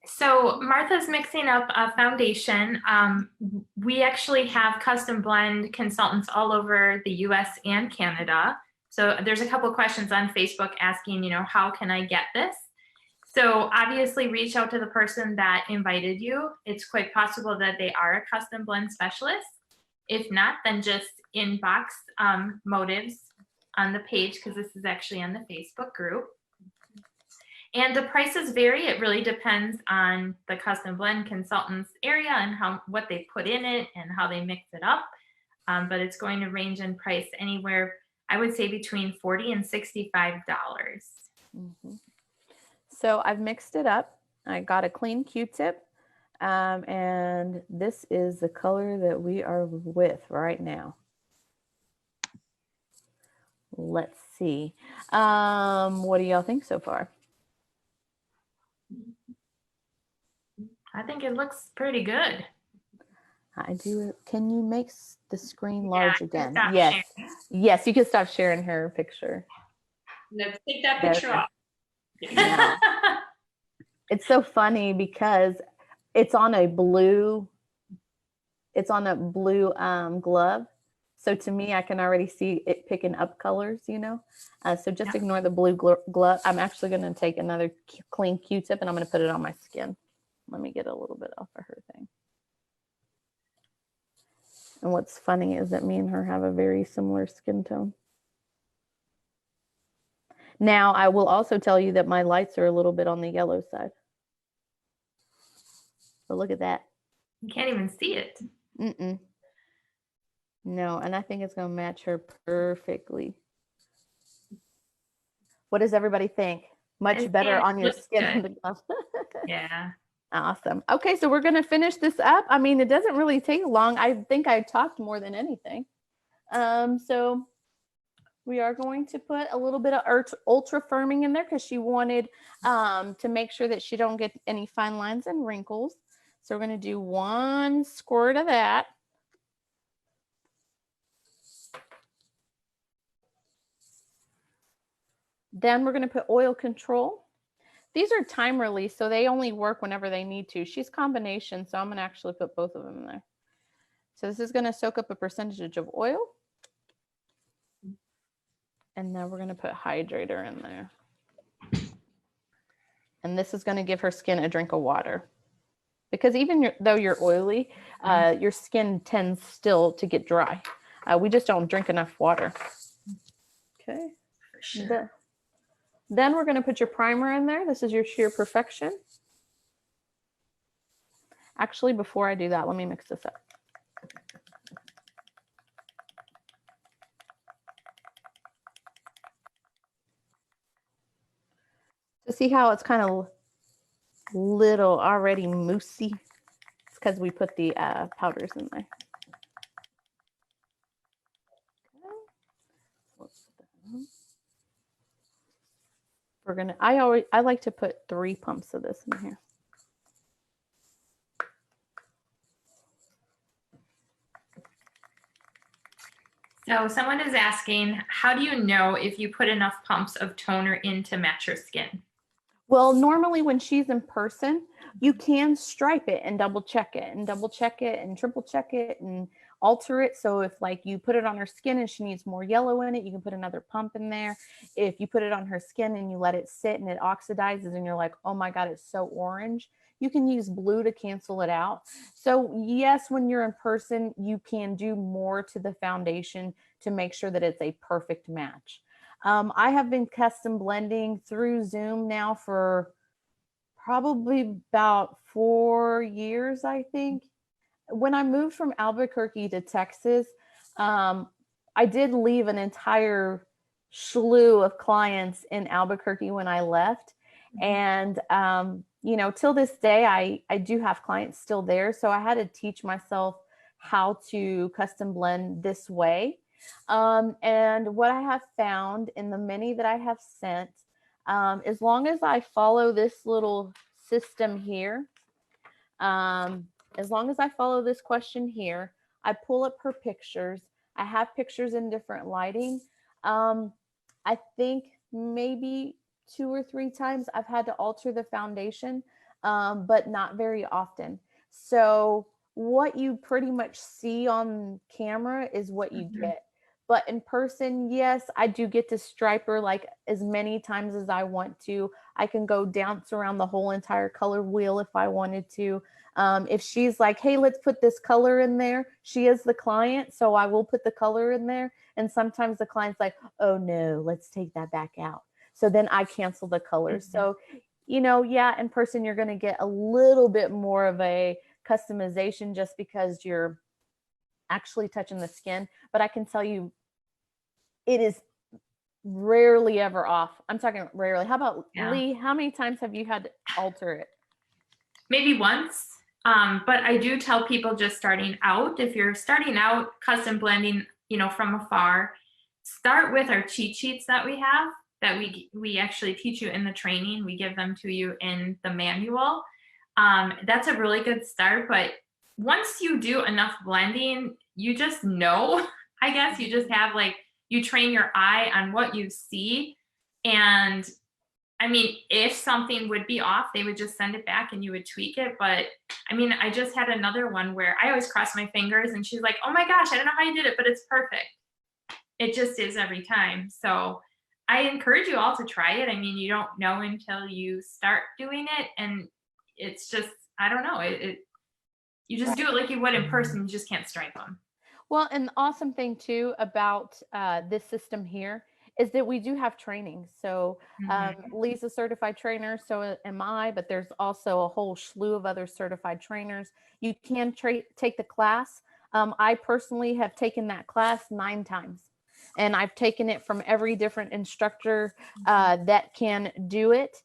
So Martha's mixing up a foundation. We actually have custom blend consultants all over the US and Canada. So there's a couple of questions on Facebook asking, you know, how can I get this? So obviously reach out to the person that invited you. It's quite possible that they are a custom blend specialist. If not, then just inbox Motives on the page, because this is actually on the Facebook group. And the prices vary. It really depends on the custom blend consultant's area and what they put in it and how they mix it up. But it's going to range in price anywhere, I would say, between $40 and $65. Mm-hmm. So I've mixed it up. I got a clean Q-tip. And this is the color that we are with right now. Let's see. What do y'all think so far? I think it looks pretty good. I do. Can you make the screen large again? Yes. Sharing. Yes, you can stop sharing her picture. Let's take that picture off. Yeah. It's so funny because it's on a blue glove. So to me, I can already see it picking up colors, you know. So just ignore the blue glove. I'm actually going to take another clean Q-tip and I'm going to put it on my skin. Let me get a little bit off of her thing. And what's funny is that me and her have a very similar skin tone. Now, I will also tell you that my lights are a little bit on the yellow side. So look at that. You can't even see it. Mm-mm. No, and I think it's going to match her perfectly. What does everybody think? Much better on your skin. Yeah. Awesome. Okay, so we're going to finish this up. I mean, it doesn't really take long. I think I talked more than anything. So we are going to put a little bit of ultra firming in there because she wanted to make sure that she don't get any fine lines and wrinkles. So we're going to do 1 squirt of that. Then we're going to put oil control. These are time release, so they only work whenever they need to. She's combination, so I'm going to actually put both of them in there. So this is going to soak up a percentage of oil. And then we're going to put hydrator in there. And this is going to give her skin a drink of water. Because even though you're oily, your skin tends still to get dry. We just don't drink enough water. Okay. For sure. Then we're going to put your primer in there. This is your Sheer Perfection. Actually, before I do that, let me mix this up. So see how it's kind of little already moussey? It's because we put the powders in there. We're gonna. I like to put 3 pumps of this in here. So someone is asking, how do you know if you put enough pumps of toner in to match your skin? Well, normally when she's in person, you can stripe it and double check it and triple check it and alter it. So if like you put it on her skin and she needs more yellow in it, you can put another pump in there. If you put it on her skin and you let it sit and it oxidizes and you're like, oh my God, it's so orange, you can use blue to cancel it out. So yes, when you're in person, you can do more to the foundation to make sure that it's a perfect match. I have been custom blending through Zoom now for probably about 4 years, I think. When I moved from Albuquerque to Texas, I did leave an entire slew of clients in Albuquerque when I left. And, you know, till this day, I do have clients still there. So I had to teach myself how to custom blend this way. And what I have found in the many that I have sent, as long as I follow this little system here, as long as I follow this question here, I pull up her pictures. I have pictures in different lighting. I think maybe 2 or 3 times I've had to alter the foundation, but not very often. So what you pretty much see on camera is what you get. But in person, yes, I do get to stripe her like as many times as I want to. I can go dance around the whole entire color wheel if I wanted to. If she's like, hey, let's put this color in there, she is the client, so I will put the color in there. And sometimes the client's like, oh no, let's take that back out. So then I cancel the colors. So, you know, yeah, in person, you're going to get a little bit more of a customization just because you're actually touching the skin. But I can tell you, it is rarely ever off. I'm talking rarely. How about Lee? How many times have you had to alter it? Maybe once. But I do tell people just starting out, if you're starting out custom blending, you know, from afar, start with our cheat sheets that we have, that we actually teach you in the training. We give them to you in the manual. That's a really good start. But once you do enough blending, you just know, I guess you just have like, you train your eye on what you see. And I mean, if something would be off, they would just send it back and you would tweak it. But I mean, I just had another one where I always cross my fingers and she's like, oh my gosh, I don't know how you did it, but it's perfect. It just is every time. So I encourage you all to try it. I mean, you don't know until you start doing it. And it's just, I don't know, you just do it like you would in person. You just can't stripe them. Well, and the awesome thing too about this system here is that we do have training. So Lee's a certified trainer, so am I, but there's also a whole slew of other certified trainers. You can take the class. I personally have taken that class 9 times. And I've taken it from every different instructor that can do it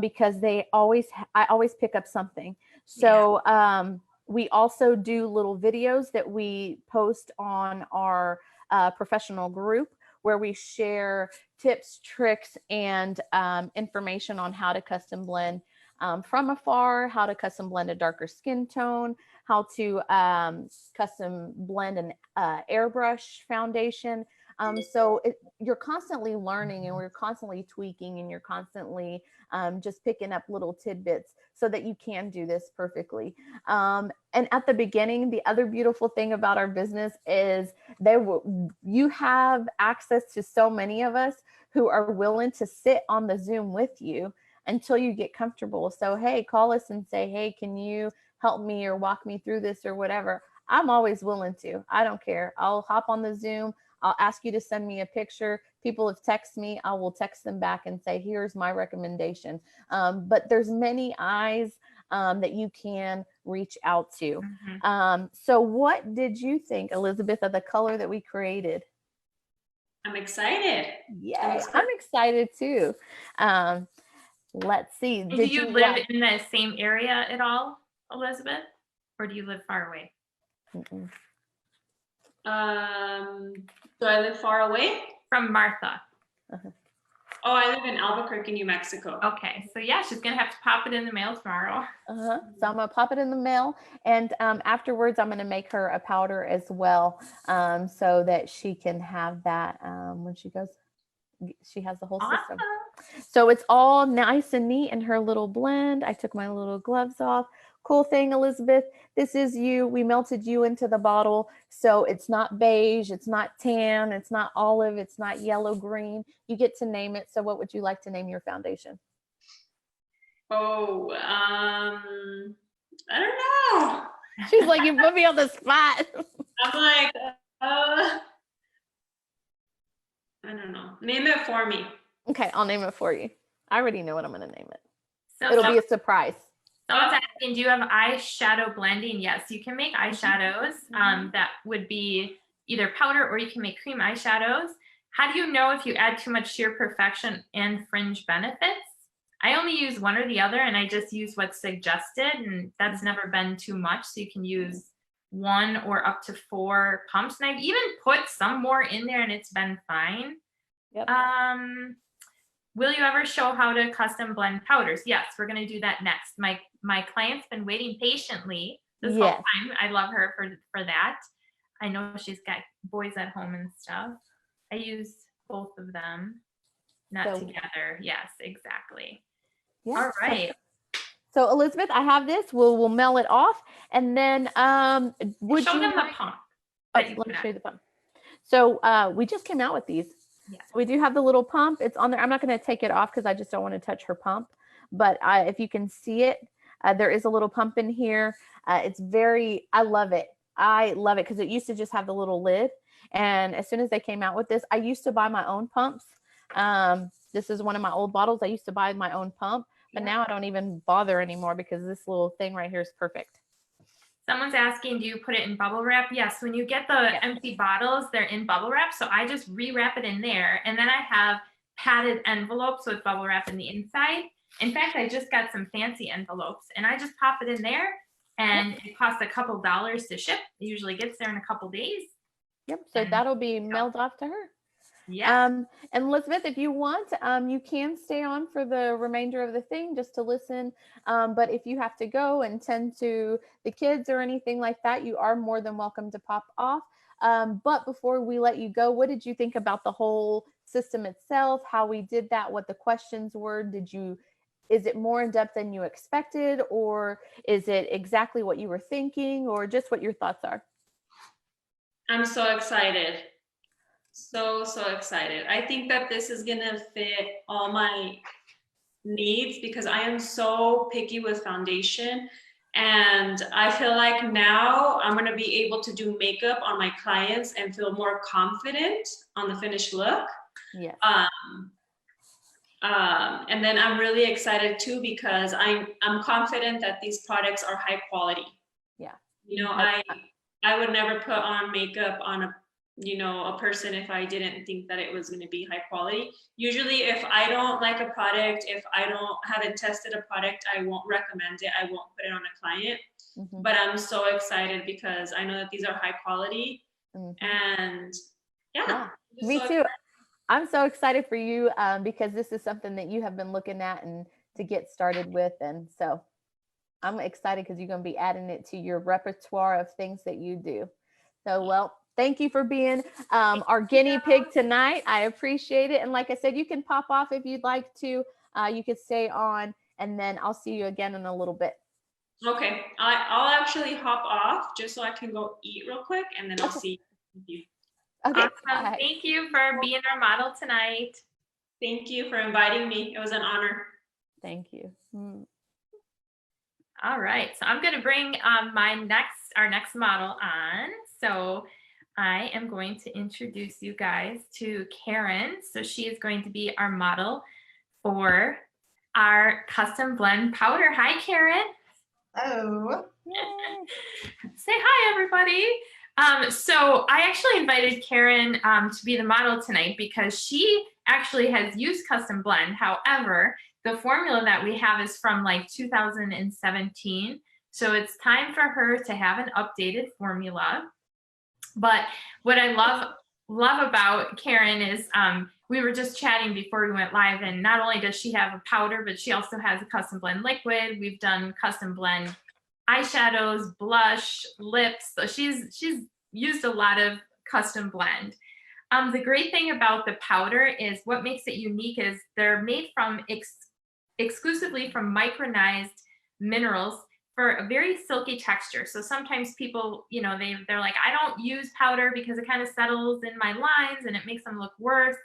because I always pick up something. So we also do little videos that we post on our professional group where we share tips, tricks, and information on how to custom blend from afar, how to custom blend a darker skin tone, how to custom blend an airbrush foundation. So you're constantly learning and we're constantly tweaking and you're constantly just picking up little tidbits so that you can do this perfectly. And at the beginning, the other beautiful thing about our business is you have access to so many of us who are willing to sit on the Zoom with you until you get comfortable. So, hey, call us and say, hey, can you help me or walk me through this or whatever? I'm always willing to. I don't care. I'll hop on the Zoom. I'll ask you to send me a picture. People have texted me. I will text them back and say, here's my recommendation. But there's many eyes that you can reach out to. So what did you think, Elizabeth, of the color that we created? I'm excited. Yeah, I'm excited too. Let's see. Do you live in the same area at all, Elizabeth? Or do you live far away? Do I live far away? From Martha. Oh, I live in Albuquerque, New Mexico. Okay, so yeah, she's gonna have to pop it in the mail tomorrow. So I'm gonna pop it in the mail, and afterwards I'm gonna make her a powder as well, so that she can have that when she goes. She has the whole system. So it's all nice and neat in her little blend. I took my little gloves off. Cool thing, Elizabeth, this is you. We melted you into the bottle. So it's not beige, it's not tan, it's not olive, it's not yellow green. You get to name it. So what would you like to name your foundation? Oh, I don't know. She's like, you put me on the spot. I'm like, I don't know. Name it for me. Okay, I'll name it for you. I already know what I'm going to name it. So It'll be a surprise. Someone's asking, do you have eyeshadow blending? Yes, you can make eyeshadows. That would be either powder or you can make cream eyeshadows. How do you know if you add too much sheer perfection and fringe benefits? I only use one or the other, and I just use what's suggested, and that's never been too much. So you can use 1 or up to 4 pumps, and I've even put some more in there, and it's been fine. Yep. Will you ever show how to custom blend powders? Yes, we're going to do that next. My client's been waiting patiently this whole time. I love her for that. I know she's got boys at home and stuff. I use both of them, not together. Yes, exactly. Yeah. All right. So Elizabeth, I have this. We'll mail it off, and then would show you them the pump? Let me show you the pump. So we just came out with these. Yeah. So we do have the little pump. It's on there. I'm not going to take it off because I just don't want to touch her pump. But if you can see it, there is a little pump in here. It's I love it. I love it because it used to just have the little lid. And as soon as they came out with this, I used to buy my own pumps. This is one of my old bottles. I used to buy my own pump, but now I don't even bother anymore because this little thing right here is perfect. Someone's asking, do you put it in bubble wrap? Yes, when you get the empty bottles, they're in bubble wrap. So I just rewrap it in there. And then I have padded envelopes with bubble wrap in the inside. In fact, I just got some fancy envelopes and I just pop it in there and it costs a couple dollars to ship. It usually gets there in a couple days. Yep. So that'll be mailed off to her. Yeah. And Elizabeth, if you want, you can stay on for the remainder of the thing just to listen. But if you have to go and tend to the kids or anything like that, you are more than welcome to pop off. But before we let you go, what did you think about the whole system itself, how we did that, what the questions were? Is it more in depth than you expected, or is it exactly what you were thinking, or just what your thoughts are? I'm so excited. So excited. I think that this is gonna fit all my needs because I am so picky with foundation, and I feel like now I'm gonna be able to do makeup on my clients and feel more confident on the finished look. Yeah. And then I'm really excited too because I'm confident that these products are high quality. Yeah. You know, I would never put on makeup on a person if I didn't think that it was going to be high quality. Usually if I don't like a product, if I haven't tested a product, I won't recommend it. I won't put it on a client. Mm-hmm. But I'm so excited because I know that these are high quality. Mm-hmm. And yeah. Me too. I'm so excited for you because this is something that you have been looking at and to get started with. And so I'm excited because you're going to be adding it to your repertoire of things that you do. So, well, thank you for being our guinea pig tonight. I appreciate it. And like I said, you can pop off if you'd like to. You could stay on, and then I'll see you again in a little bit. Okay. I'll actually hop off just so I can go eat real quick, and then I'll see you. Okay. Awesome. Right. Thank you for being our model tonight. Thank you for inviting me. It was an honor. Thank you. All right. So I'm going to bring our next model on. So I am going to introduce you guys to Karen. So she is going to be our model for our custom blend powder. Hi, Karen. Hello. Say hi, everybody. So I actually invited Karen to be the model tonight because she actually has used custom blend. However, the formula that we have is from like 2017. So it's time for her to have an updated formula. But what I love about Karen is we were just chatting before we went live, and not only does she have a powder, but she also has a custom blend liquid. We've done custom blend eyeshadows, blush, lips. So she's used a lot of custom blend. The great thing about the powder is what makes it unique is they're made from exclusively from micronized minerals for a very silky texture. So sometimes people, they're like, I don't use powder because it kind of settles in my lines and it makes them look worse.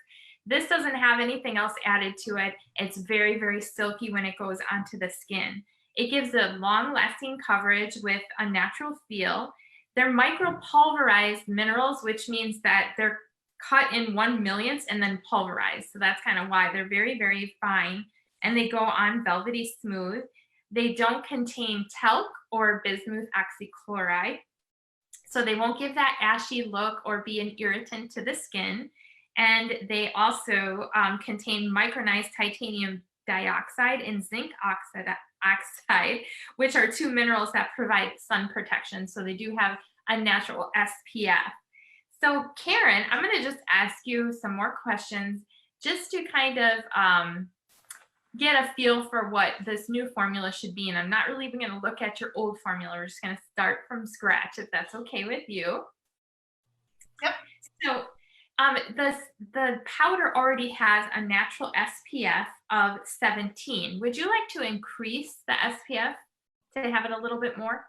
This doesn't have anything else added to it. It's very, very silky when it goes onto the skin. It gives a long-lasting coverage with a natural feel. They're micropulverized minerals, which means that they're cut in 1/1,000th and then pulverized. So that's kind of why they're very, very fine, and they go on velvety smooth. They don't contain talc or bismuth oxychloride, so they won't give that ashy look or be an irritant to the skin. And they also contain micronized titanium dioxide and zinc oxide, which are two minerals that provide sun protection. So they do have a natural SPF. So Karen, I'm going to just ask you some more questions just to kind of get a feel for what this new formula should be. And I'm not really even going to look at your old formula. We're just going to start from scratch, if that's okay with you. Yep. So the powder already has a natural SPF of 17. Would you like to increase the SPF to have it a little bit more?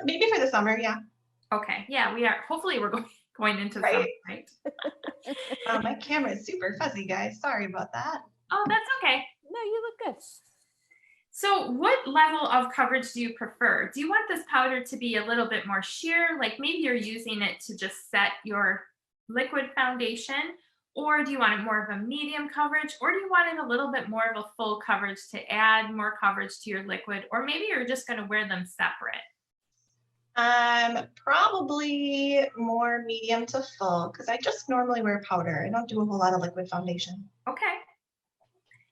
Maybe for the summer, yeah. Okay, yeah, we are. Hopefully, we're going into summer, right? My camera is super fuzzy, guys. Sorry about that. Oh, that's okay. No, you look good. So what level of coverage do you prefer? Do you want this powder to be a little bit more sheer, like maybe you're using it to just set your liquid foundation, or do you want it more of a medium coverage, or do you want it a little bit more of a full coverage to add more coverage to your liquid, or maybe you're just going to wear them separate? Probably more medium to full, because I just normally wear powder. I don't do a whole lot of liquid foundation. Okay.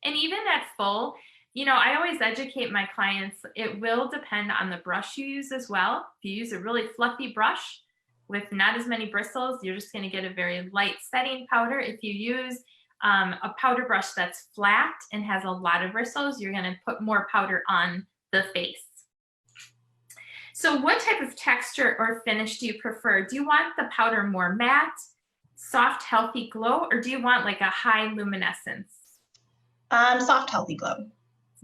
And even at full, you know, I always educate my clients, it will depend on the brush you use as well. If you use a really fluffy brush with not as many bristles, you're just going to get a very light setting powder. If you use a powder brush that's flat and has a lot of bristles, you're going to put more powder on the face. So what type of texture or finish do you prefer? Do you want the powder more matte, soft, healthy glow, or do you want like a high luminescence? Soft, healthy glow.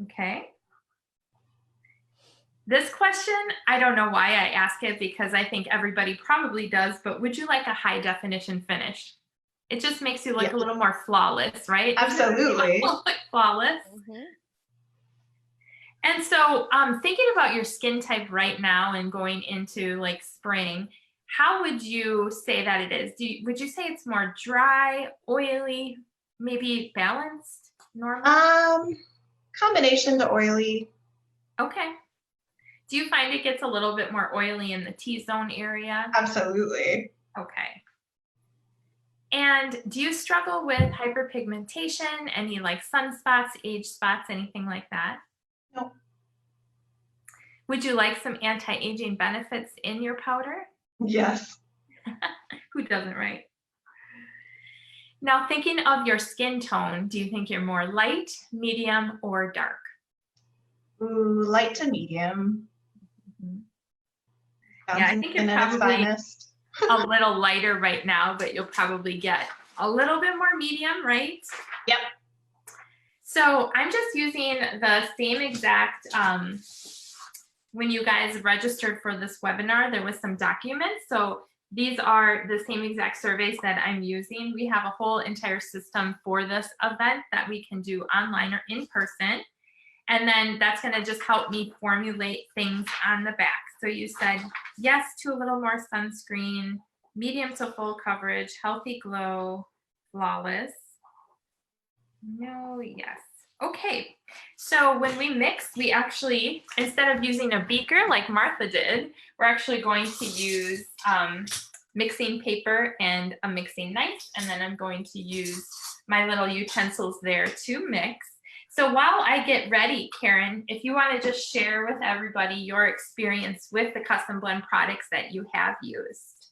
Okay. This question, I don't know why I ask it, because I think everybody probably does, but would you like a high definition finish? It just makes you look a little more flawless, right? Absolutely. Like flawless. Mm-hmm. And so thinking about your skin type right now and going into like spring, how would you say that it is? Would you say it's more dry, oily, maybe balanced, normal? Combination to oily. Okay. Do you find it gets a little bit more oily in the T-zone area? Absolutely. Okay. And do you struggle with hyperpigmentation, any like sunspots, age spots, anything like that? No. Would you like some anti-aging benefits in your powder? Yes. Who doesn't, right? Now, thinking of your skin tone, do you think you're more light, medium, or dark? Ooh, light to medium. Yeah, I think you're probably a little lighter right now, but you'll probably get a little bit more medium, right? Yep. So I'm just using the same exact, when you guys registered for this webinar, there was some documents. So these are the same exact surveys that I'm using. We have a whole entire system for this event that we can do online or in person. And then that's going to just help me formulate things on the back. So you said yes to a little more sunscreen, medium to full coverage, healthy glow, flawless. No, yes. Okay. So when we mix, we actually, instead of using a beaker like Martha did, we're actually going to use mixing paper and a mixing knife. And then I'm going to use my little utensils there to mix. So while I get ready, Karen, if you want to just share with everybody your experience with the custom blend products that you have used.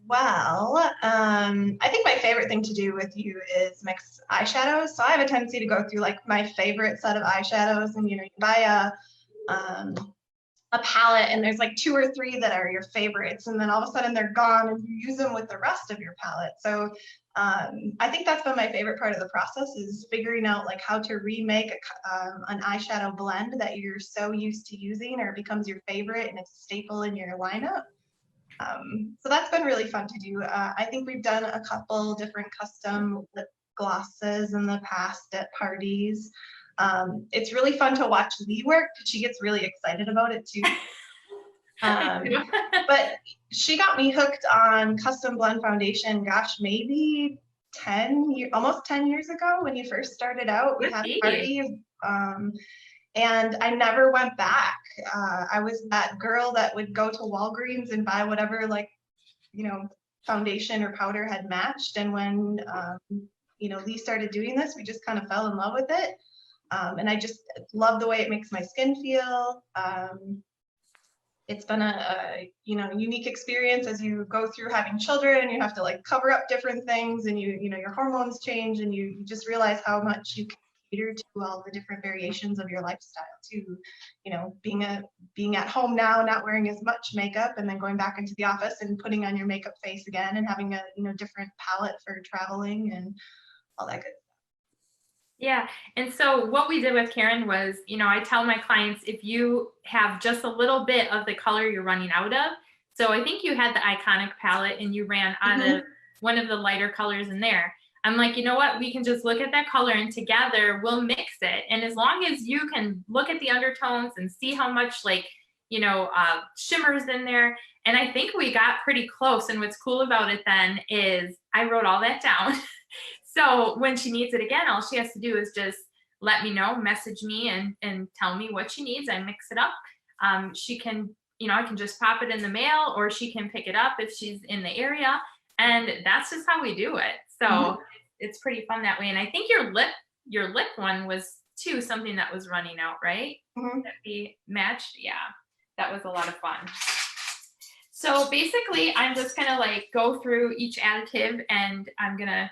Well, I think my favorite thing to do with you is mix eyeshadows. So I have a tendency to go through like my favorite set of eyeshadows, and you buy a palette and there's like 2 or 3 that are your favorites, and then all of a sudden they're gone and you use them with the rest of your palette. So I think that's been my favorite part of the process, is figuring out like how to remake an eyeshadow blend that you're so used to using, or it becomes your favorite and it's a staple in your lineup. So that's been really fun to do. I think we've done a couple different custom lip glosses in the past at parties. It's really fun to watch Lee work, because she gets really excited about it too. But she got me hooked on custom blend foundation, gosh, maybe almost 10 years ago when you first started out. We had a party, and I never went back. I was that girl that would go to Walgreens and buy whatever, like, foundation or powder had matched. And when, Lee started doing this, we just kind of fell in love with it. And I just love the way it makes my skin feel. It's been a unique experience as you go through having children. You have to like cover up different things, and your hormones change, and you just realize how much you can cater to all the different variations of your lifestyle too. Being at home now, not wearing as much makeup, and then going back into the office and putting on your makeup face again, and having a different palette for traveling and all that good. Yeah. And so what we did with Karen was, I tell my clients, if you have just a little bit of the color you're running out of, so I think you had the Iconic palette and you ran out of one of the lighter colors in there. I'm like, you know what, we can just look at that color and together we'll mix it. And as long as you can look at the undertones and see how much shimmers in there. And I think we got pretty close. And what's cool about it then is I wrote all that down. So when she needs it again, all she has to do is just let me know, message me and tell me what she needs. I mix it up. She can, I can just pop it in the mail, or she can pick it up if she's in the area. And that's just how we do it. So it's pretty fun that way. And I think your lip one was too something that was running out, right? That we matched. Yeah, that was a lot of fun. So basically I'm just gonna go through each additive, and I'm gonna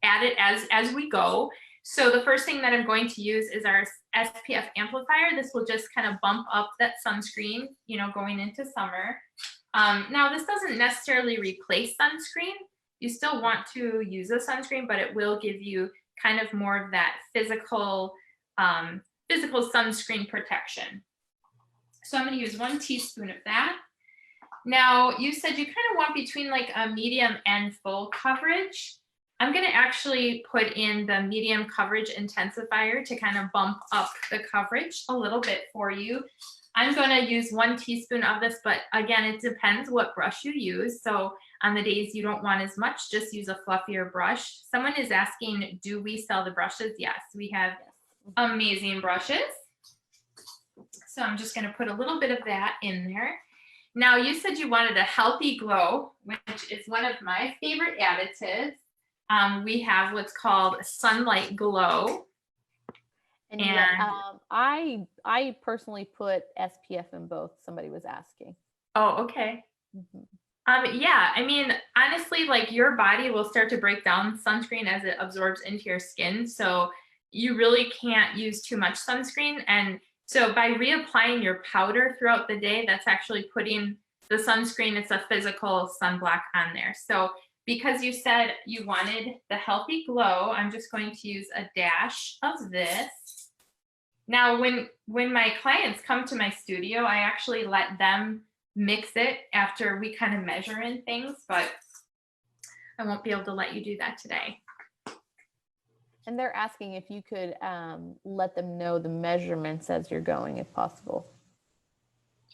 add it as we go. So the first thing that I'm going to use is our SPF Amplifier. This will just kind of bump up that sunscreen, going into summer. Now this doesn't necessarily replace sunscreen. You still want to use a sunscreen, but it will give you kind of more of that physical sunscreen protection. So I'm going to use 1 teaspoon of that. Now you said you kind of want between like a medium and full coverage. I'm going to actually put in the medium coverage intensifier to kind of bump up the coverage a little bit for you. I'm going to use 1 teaspoon of this, but again, it depends what brush you use. So on the days you don't want as much, just use a fluffier brush. Someone is asking, do we sell the brushes? Yes, we have amazing brushes. So I'm just going to put a little bit of that in there. Now you said you wanted a healthy glow, which is one of my favorite additives. We have what's called Sunlight Glow. And I personally put SPF in both. Somebody was asking. Oh, okay. Yeah, I mean, honestly, like your body will start to break down sunscreen as it absorbs into your skin. So you really can't use too much sunscreen. And so by reapplying your powder throughout the day, that's actually putting the sunscreen, it's a physical sunblock on there. So because you said you wanted the healthy glow, I'm just going to use a dash of this. Now, when my clients come to my studio, I actually let them mix it after we kind of measure in things, but I won't be able to let you do that today. And they're asking if you could let them know the measurements as you're going, if possible.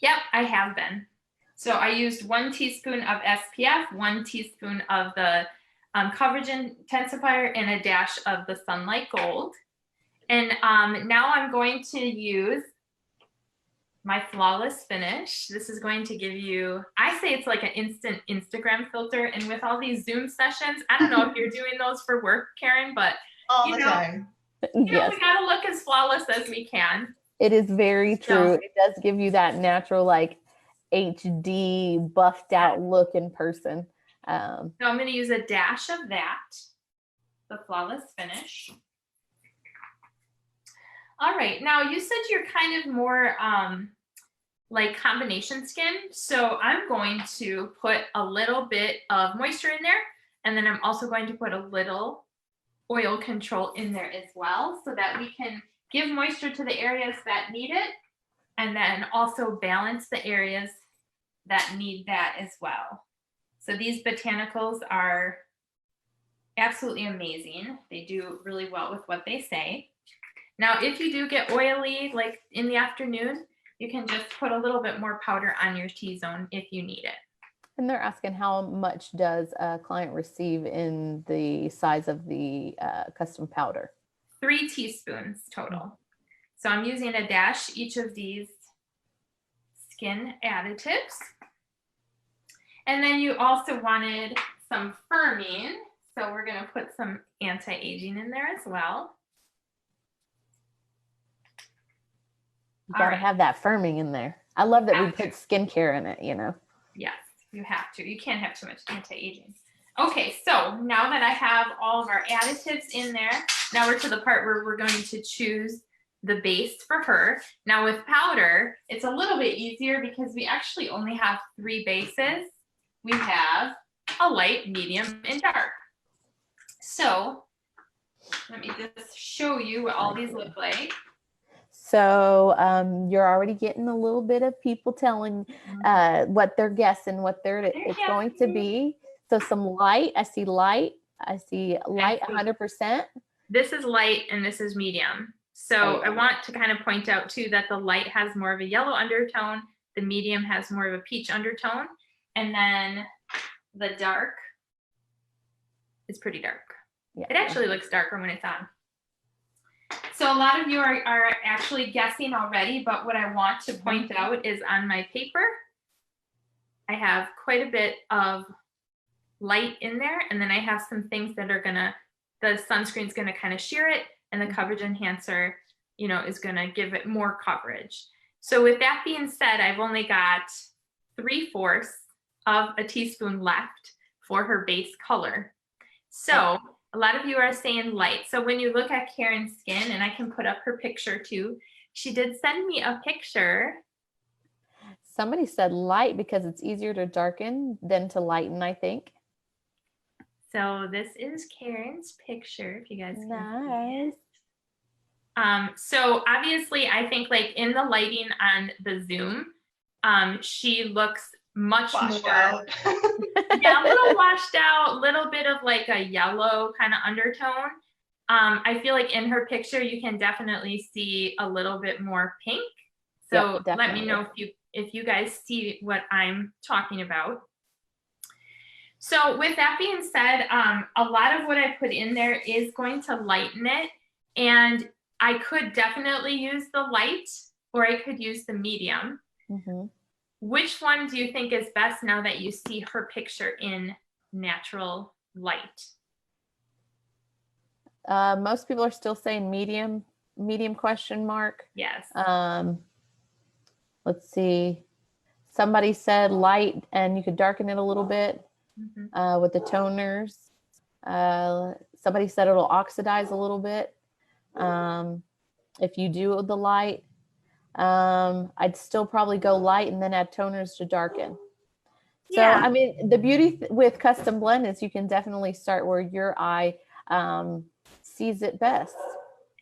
Yep, I have been. So I used 1 teaspoon of SPF, 1 teaspoon of the coverage intensifier, and a dash of the Sunlight Gold. And now I'm going to use my Flawless Finish. This is going to give you, I say it's like an instant Instagram filter. And with all these Zoom sessions, I don't know if you're doing those for work, Karen, but all the time. Yes. We gotta look as flawless as we can. It is very true. It does give you that natural, like HD buffed out look in person. So I'm going to use a dash of that, the Flawless Finish. All right, now you said you're kind of more like combination skin. So I'm going to put a little bit of moisture in there, and then I'm also going to put a little oil control in there as well, so that we can give moisture to the areas that need it, and then also balance the areas that need that as well. So these botanicals are absolutely amazing. They do really well with what they say. Now, if you do get oily, like in the afternoon, you can just put a little bit more powder on your T-zone if you need it. And they're asking how much does a client receive in the size of the custom powder? 3 teaspoons total. So I'm using a dash each of these skin additives. And then you also wanted some firming. So we're going to put some anti-aging in there as well. You gotta have that firming in there. I love that we put skincare in it, you know. Yes, you have to. You can't have too much anti-aging. Okay, so now that I have all of our additives in there, now we're to the part where we're going to choose the base for her. Now with powder, it's a little bit easier because we actually only have 3 bases. We have a light, medium, and dark. So let me just show you what all these look like. So you're already getting a little bit of people telling what they're guessing, what it's going to be. So some light, I see light 100%. This is light and this is medium. So I want to kind of point out too that the light has more of a yellow undertone, the medium has more of a peach undertone, and then the dark is pretty dark. Yeah. It actually looks darker when it's on. So a lot of you are actually guessing already, but what I want to point out is on my paper, I have quite a bit of light in there, and then I have some things that are the sunscreen's gonna kind of sheer it, and the coverage enhancer, you know, is gonna give it more coverage. So with that being said, I've only got 3/4 of a teaspoon left for her base color. So a lot of you are saying light. So when you look at Karen's skin, and I can put up her picture too, she did send me a picture. Somebody said light because it's easier to darken than to lighten, I think. So this is Karen's picture, if you guys can nice. see it. So obviously I think like in the lighting on the Zoom, she looks much washed more out. yeah, a little washed out, little bit of like a yellow kind of undertone. I feel like in her picture you can definitely see a little bit more pink. So let me know if you guys see what I'm talking about. So with that being said, a lot of what I put in there is going to lighten it, and I could definitely use the light or I could use the medium. Which one do you think is best now that you see her picture in natural light? Most people are still saying medium question mark. Yes. Let's see. Somebody said light and you could darken it a little bit with the toners. Somebody said it'll oxidize a little bit if you do the light. I'd still probably go light and then add toners to darken. So, I mean, the beauty with custom blend is you can definitely start where your eye sees it best.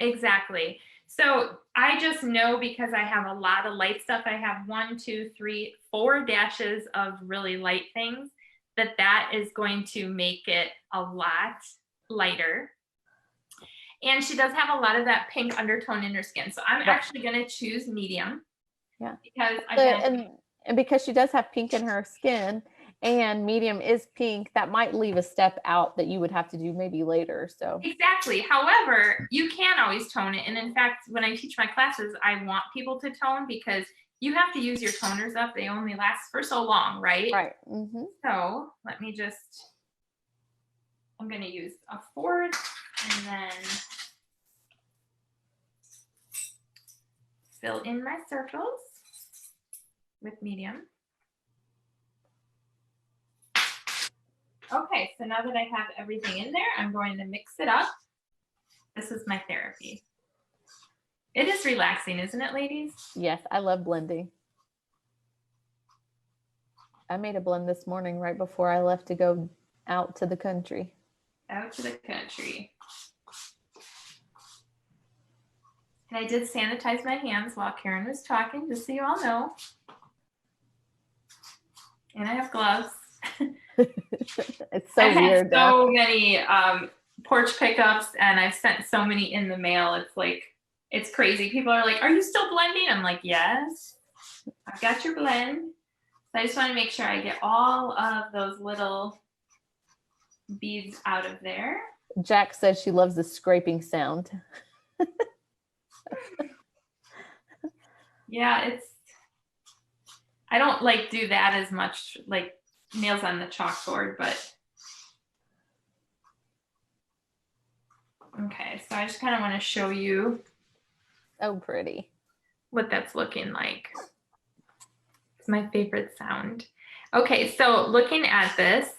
Exactly. So I just know because I have a lot of light stuff. I have 1, 2, 3, 4 dashes of really light things that is going to make it a lot lighter. And she does have a lot of that pink undertone in her skin. So I'm actually going to choose medium. Yeah. Because and because she does have pink in her skin and medium is pink, that might leave a step out that you would have to do maybe later. So exactly. However, you can always tone it. And in fact, when I teach my classes, I want people to tone because you have to use your toners up. They only last for so long, right? Right. So let me I'm going to use a 4th and then fill in my circles with medium. Okay, so now that I have everything in there, I'm going to mix it up. This is my therapy. It is relaxing, isn't it, ladies? Yes, I love blending. I made a blend this morning right before I left to go out to the country. Out to the country. And I did sanitize my hands while Karen was talking, just so you all know. And I have gloves. It's so weird. So many porch pickups, and I've sent so many in the mail. It's like, it's crazy. People are like, "Are you still blending?" I'm like, "Yes." I've got your blend. So I just want to make sure I get all of those little beads out of there. Jack says she loves the scraping sound. Yeah, I don't like do that as much, like nails on the chalkboard, but okay, so I just kind of want to show you So pretty. what that's looking like. It's my favorite sound. Okay, so looking at this,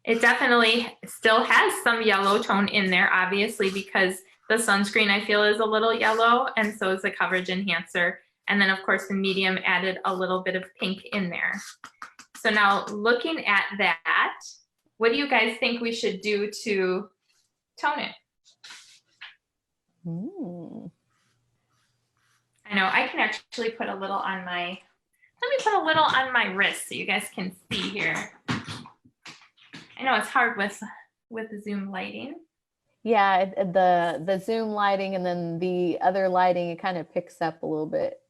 it definitely still has some yellow tone in there, obviously, because the sunscreen I feel is a little yellow, and so is the coverage enhancer. And then of course the medium added a little bit of pink in there. So now looking at that, what do you guys think we should do to tone it? I know I can actually put a little on my, let me put a little on my wrist so you guys can see here. I know it's hard with the Zoom lighting. Yeah, the Zoom lighting and then the other lighting, it kind of picks up a little bit.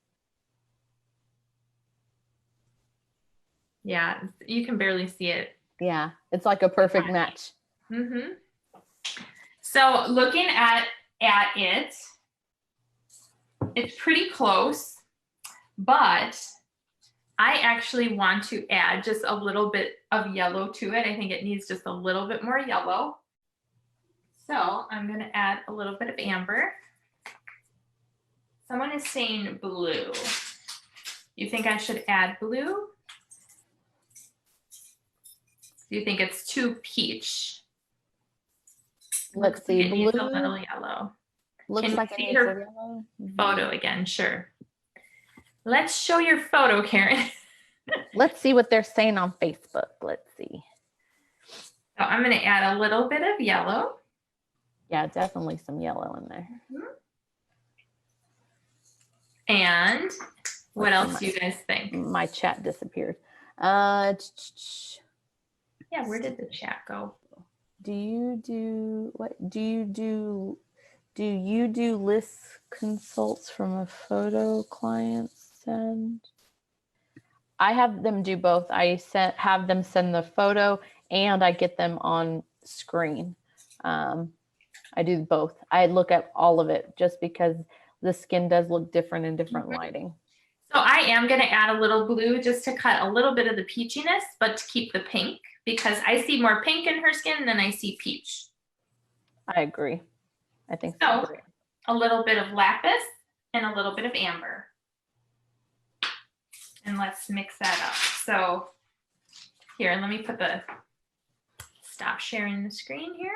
Yeah, you can barely see it. Yeah, it's like a perfect match. Mm-hmm. So looking at it, it's pretty close, but I actually want to add just a little bit of yellow to it. I think it needs just a little bit more yellow. So I'm going to add a little bit of amber. Someone is saying blue. You think I should add blue? Do you think it's too peach? Let's see, it needs a blue. little yellow. Looks Can like you it see needs her a yellow. photo again? Sure. Let's show your photo, Karen. Let's see what they're saying on Facebook. Let's see. So I'm going to add a little bit of yellow. Yeah, definitely some yellow in there. And what else do you guys think? My chat disappeared. Yeah, where did the chat go? Do you do list consults from a photo client send? I have them do both. I have them send the photo and I get them on screen. I do both. I look at all of it just because the skin does look different in different lighting. So I am going to add a little blue just to cut a little bit of the peachiness, but to keep the pink, because I see more pink in her skin than I see peach. I agree. I think so. Great. A little bit of lapis and a little bit of amber. And let's mix that up. So here, let me stop sharing the screen here.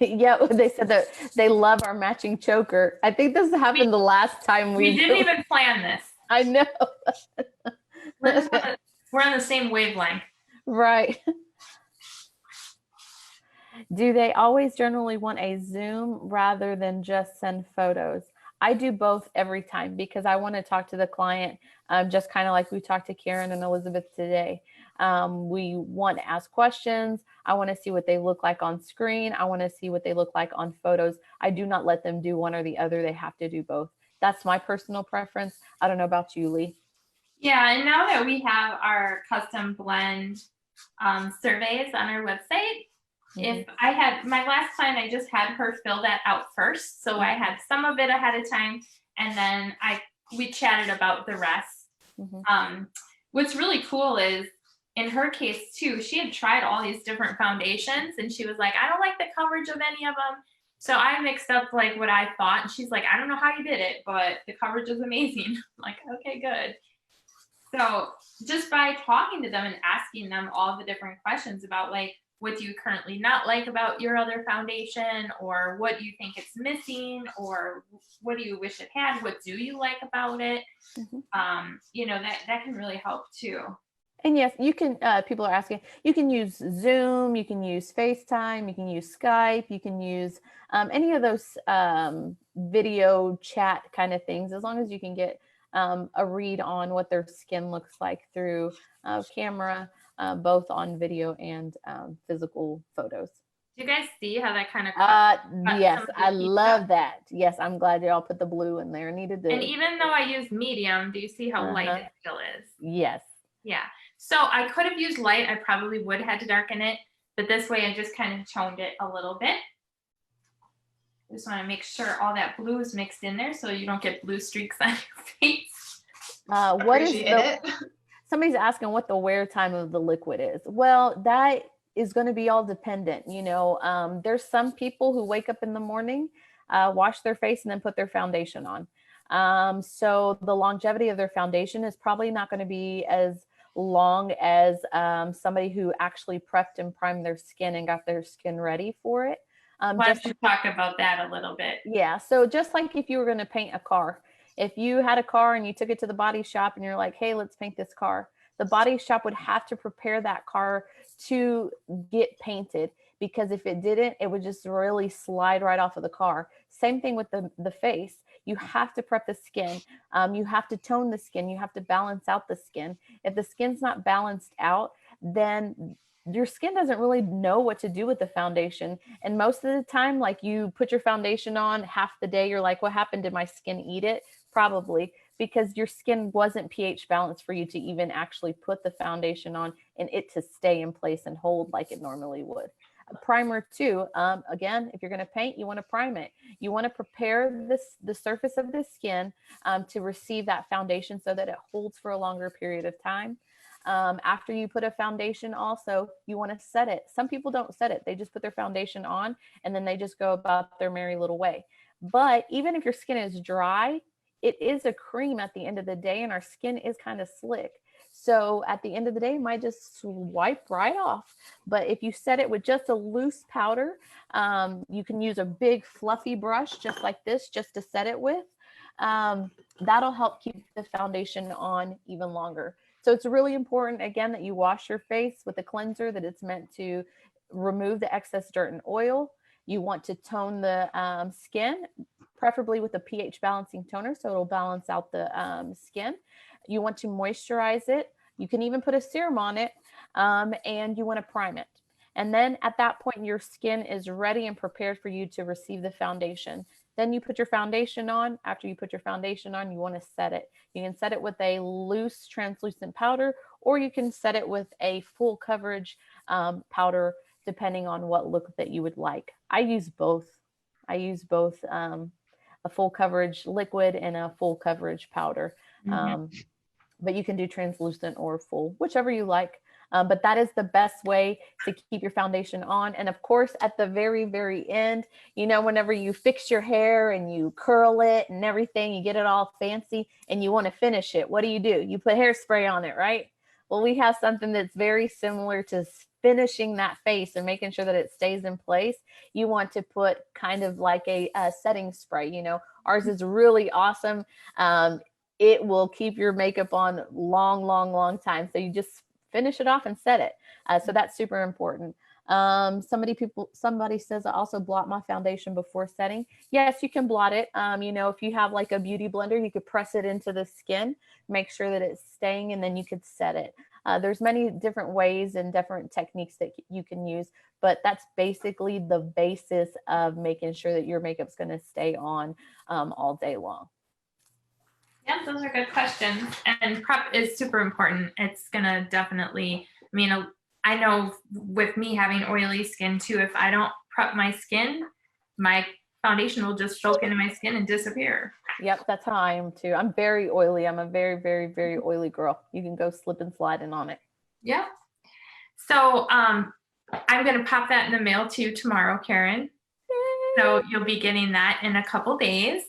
Yeah, they said that they love our matching choker. I think this happened the last time we didn't even plan this. I know. We're on the same wavelength. Right. Do they always generally want a Zoom rather than just send photos? I do both every time because I want to talk to the client, just kind of like we talked to Karen and Elizabeth today. We want to ask questions. I want to see what they look like on screen. I want to see what they look like on photos. I do not let them do one or the other. They have to do both. That's my personal preference. I don't know about you, Lee. Yeah, and now that we have our custom blend surveys on our website, if I had my last client, I just had her fill that out first. So I had some of it ahead of time, and then we chatted about the rest. What's really cool is in her case too, she had tried all these different foundations and she was like, I don't like the coverage of any of them. So I mixed up like what I thought, and she's like, I don't know how you did it, but the coverage is amazing. I'm like, okay, good. So just by talking to them and asking them all the different questions about like, what do you currently not like about your other foundation, or what do you think it's missing, or what do you wish it had? What do you like about it? You know, that can really help too. And yes, you can, people are asking, you can use Zoom, you can use FaceTime, you can use Skype, you can use any of those video chat kind of things, as long as you can get a read on what their skin looks like through camera, both on video and physical photos. Do you guys see how that kind of yes, I love that. Yes, I'm glad y'all put the blue in there. Needed to. And even though I use medium, do you see how light it still is? Yes. Yeah. So I could have used light. I probably would have had to darken it, but this way I just kind of toned it a little bit. Just want to make sure all that blue is mixed in there so you don't get blue streaks on your face. What is somebody's asking what the wear time of the liquid is. Well, that is going to be all dependent. You know, there's some people who wake up in the morning, wash their face, and then put their foundation on. So the longevity of their foundation is probably not going to be as long as somebody who actually prepped and primed their skin and got their skin ready for it. Let's talk about that a little bit. Yeah. So just like if you were going to paint a car, if you had a car and you took it to the body shop and you're like, hey, let's paint this car, the body shop would have to prepare that car to get painted, because if it didn't, it would just really slide right off of the car. Same thing with the face. You have to prep the skin. You have to tone the skin. You have to balance out the skin. If the skin's not balanced out, then your skin doesn't really know what to do with the foundation. And most of the time, like, you put your foundation on half the day, you're like, what happened? Did my skin eat it? Probably, because your skin wasn't pH balanced for you to even actually put the foundation on and it to stay in place and hold like it normally would. A primer too. Again, if you're going to paint, you want to prime it. You want to prepare the surface of the skin to receive that foundation so that it holds for a longer period of time. After you put a foundation, also, you want to set it. Some people don't set it. They just put their foundation on and then they just go about their merry little way. But even if your skin is dry, it is a cream at the end of the day, and our skin is kind of slick. So at the end of the day, it might just wipe right off. But if you set it with just a loose powder, you can use a big fluffy brush just like this just to set it with. That'll help keep the foundation on even longer. So it's really important, again, that you wash your face with a cleanser, that it's meant to remove the excess dirt and oil. You want to tone the skin, preferably with a pH balancing toner, so it'll balance out the skin. You want to moisturize it. You can even put a serum on it, and you want to prime it. And then at that point, your skin is ready and prepared for you to receive the foundation. Then you put your foundation on. After you put your foundation on, you want to set it. You can set it with a loose translucent powder, or you can set it with a full coverage powder, depending on what look that you would like. I use both. A full coverage liquid and a full coverage powder. But you can do translucent or full, whichever you like. But that is the best way to keep your foundation on. And of course, at the very, very end, you know, whenever you fix your hair and you curl it and everything, you get it all fancy and you want to finish it. What do? You put hairspray on it, right? Well, we have something that's very similar to finishing that face and making sure that it stays in place. You want to put kind of like a setting spray. You know, ours is really awesome. It will keep your makeup on long time. So you just finish it off and set it. So that's super important. Somebody says I also blot my foundation before setting. Yes, you can blot it. You know, if you have like a beauty blender, you could press it into the skin, make sure that it's staying, and then you could set it. There's many different ways and different techniques that you can use, but that's basically the basis of making sure that your makeup's going to stay on all day long. Yeah, those are good questions. And prep is super important. It's going to definitely, I mean, I know with me having oily skin too, if I don't prep my skin, my foundation will just soak into my skin and disappear. Yep, that's how I am too. I'm very oily. I'm a very, very, very oily girl. You can go slip and sliding on it. Yeah. So I'm going to pop that in the mail to you tomorrow, Karen. Yay. So you'll be getting that in a couple days.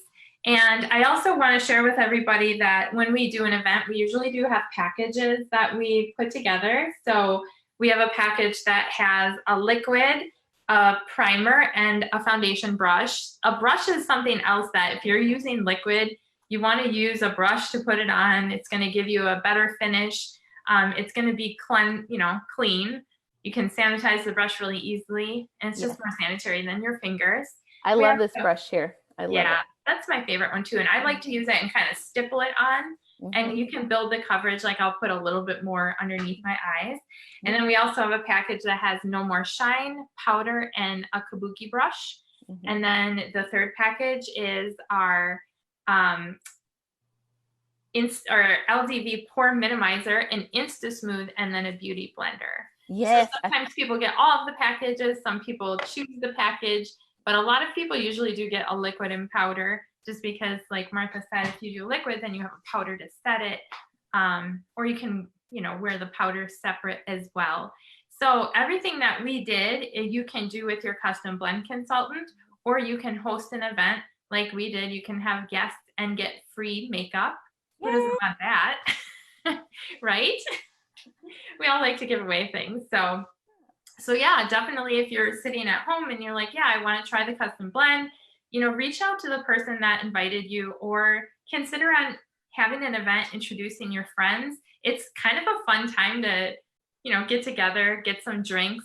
And I also want to share with everybody that when we do an event, we usually do have packages that we put together. So we have a package that has a liquid, a primer, and a foundation brush. A brush is something else that if you're using liquid, you want to use a brush to put it on. It's going to give you a better finish. It's going to be clean. You can sanitize the brush really easily, and it's just more sanitary than your fingers. I love this brush here. I love it. That's my favorite one too. And I like to use it and kind of stipple it on And you can build the coverage, like I'll put a little bit more underneath my eyes. And then we also have a package that has no more shine, powder, and a kabuki brush. And then the third package is our LDV pore minimizer, an Insta Smooth, and then a beauty blender. Yes. So sometimes people get all of the packages, some people choose the package, but a lot of people usually do get a liquid and powder, just because, like Martha said, if you do liquid, then you have a powder to set it, or you can, wear the powder separate as well. So everything that we did, you can do with your custom blend consultant, or you can host an event like we did. You can have guests and get free makeup. Who doesn't want that? Right? We all like to give away things. So yeah, definitely if you're sitting at home and you're like, yeah, I want to try the custom blend, reach out to the person that invited you, or consider on having an event, introducing your friends. It's kind of a fun time to, get together, get some drinks,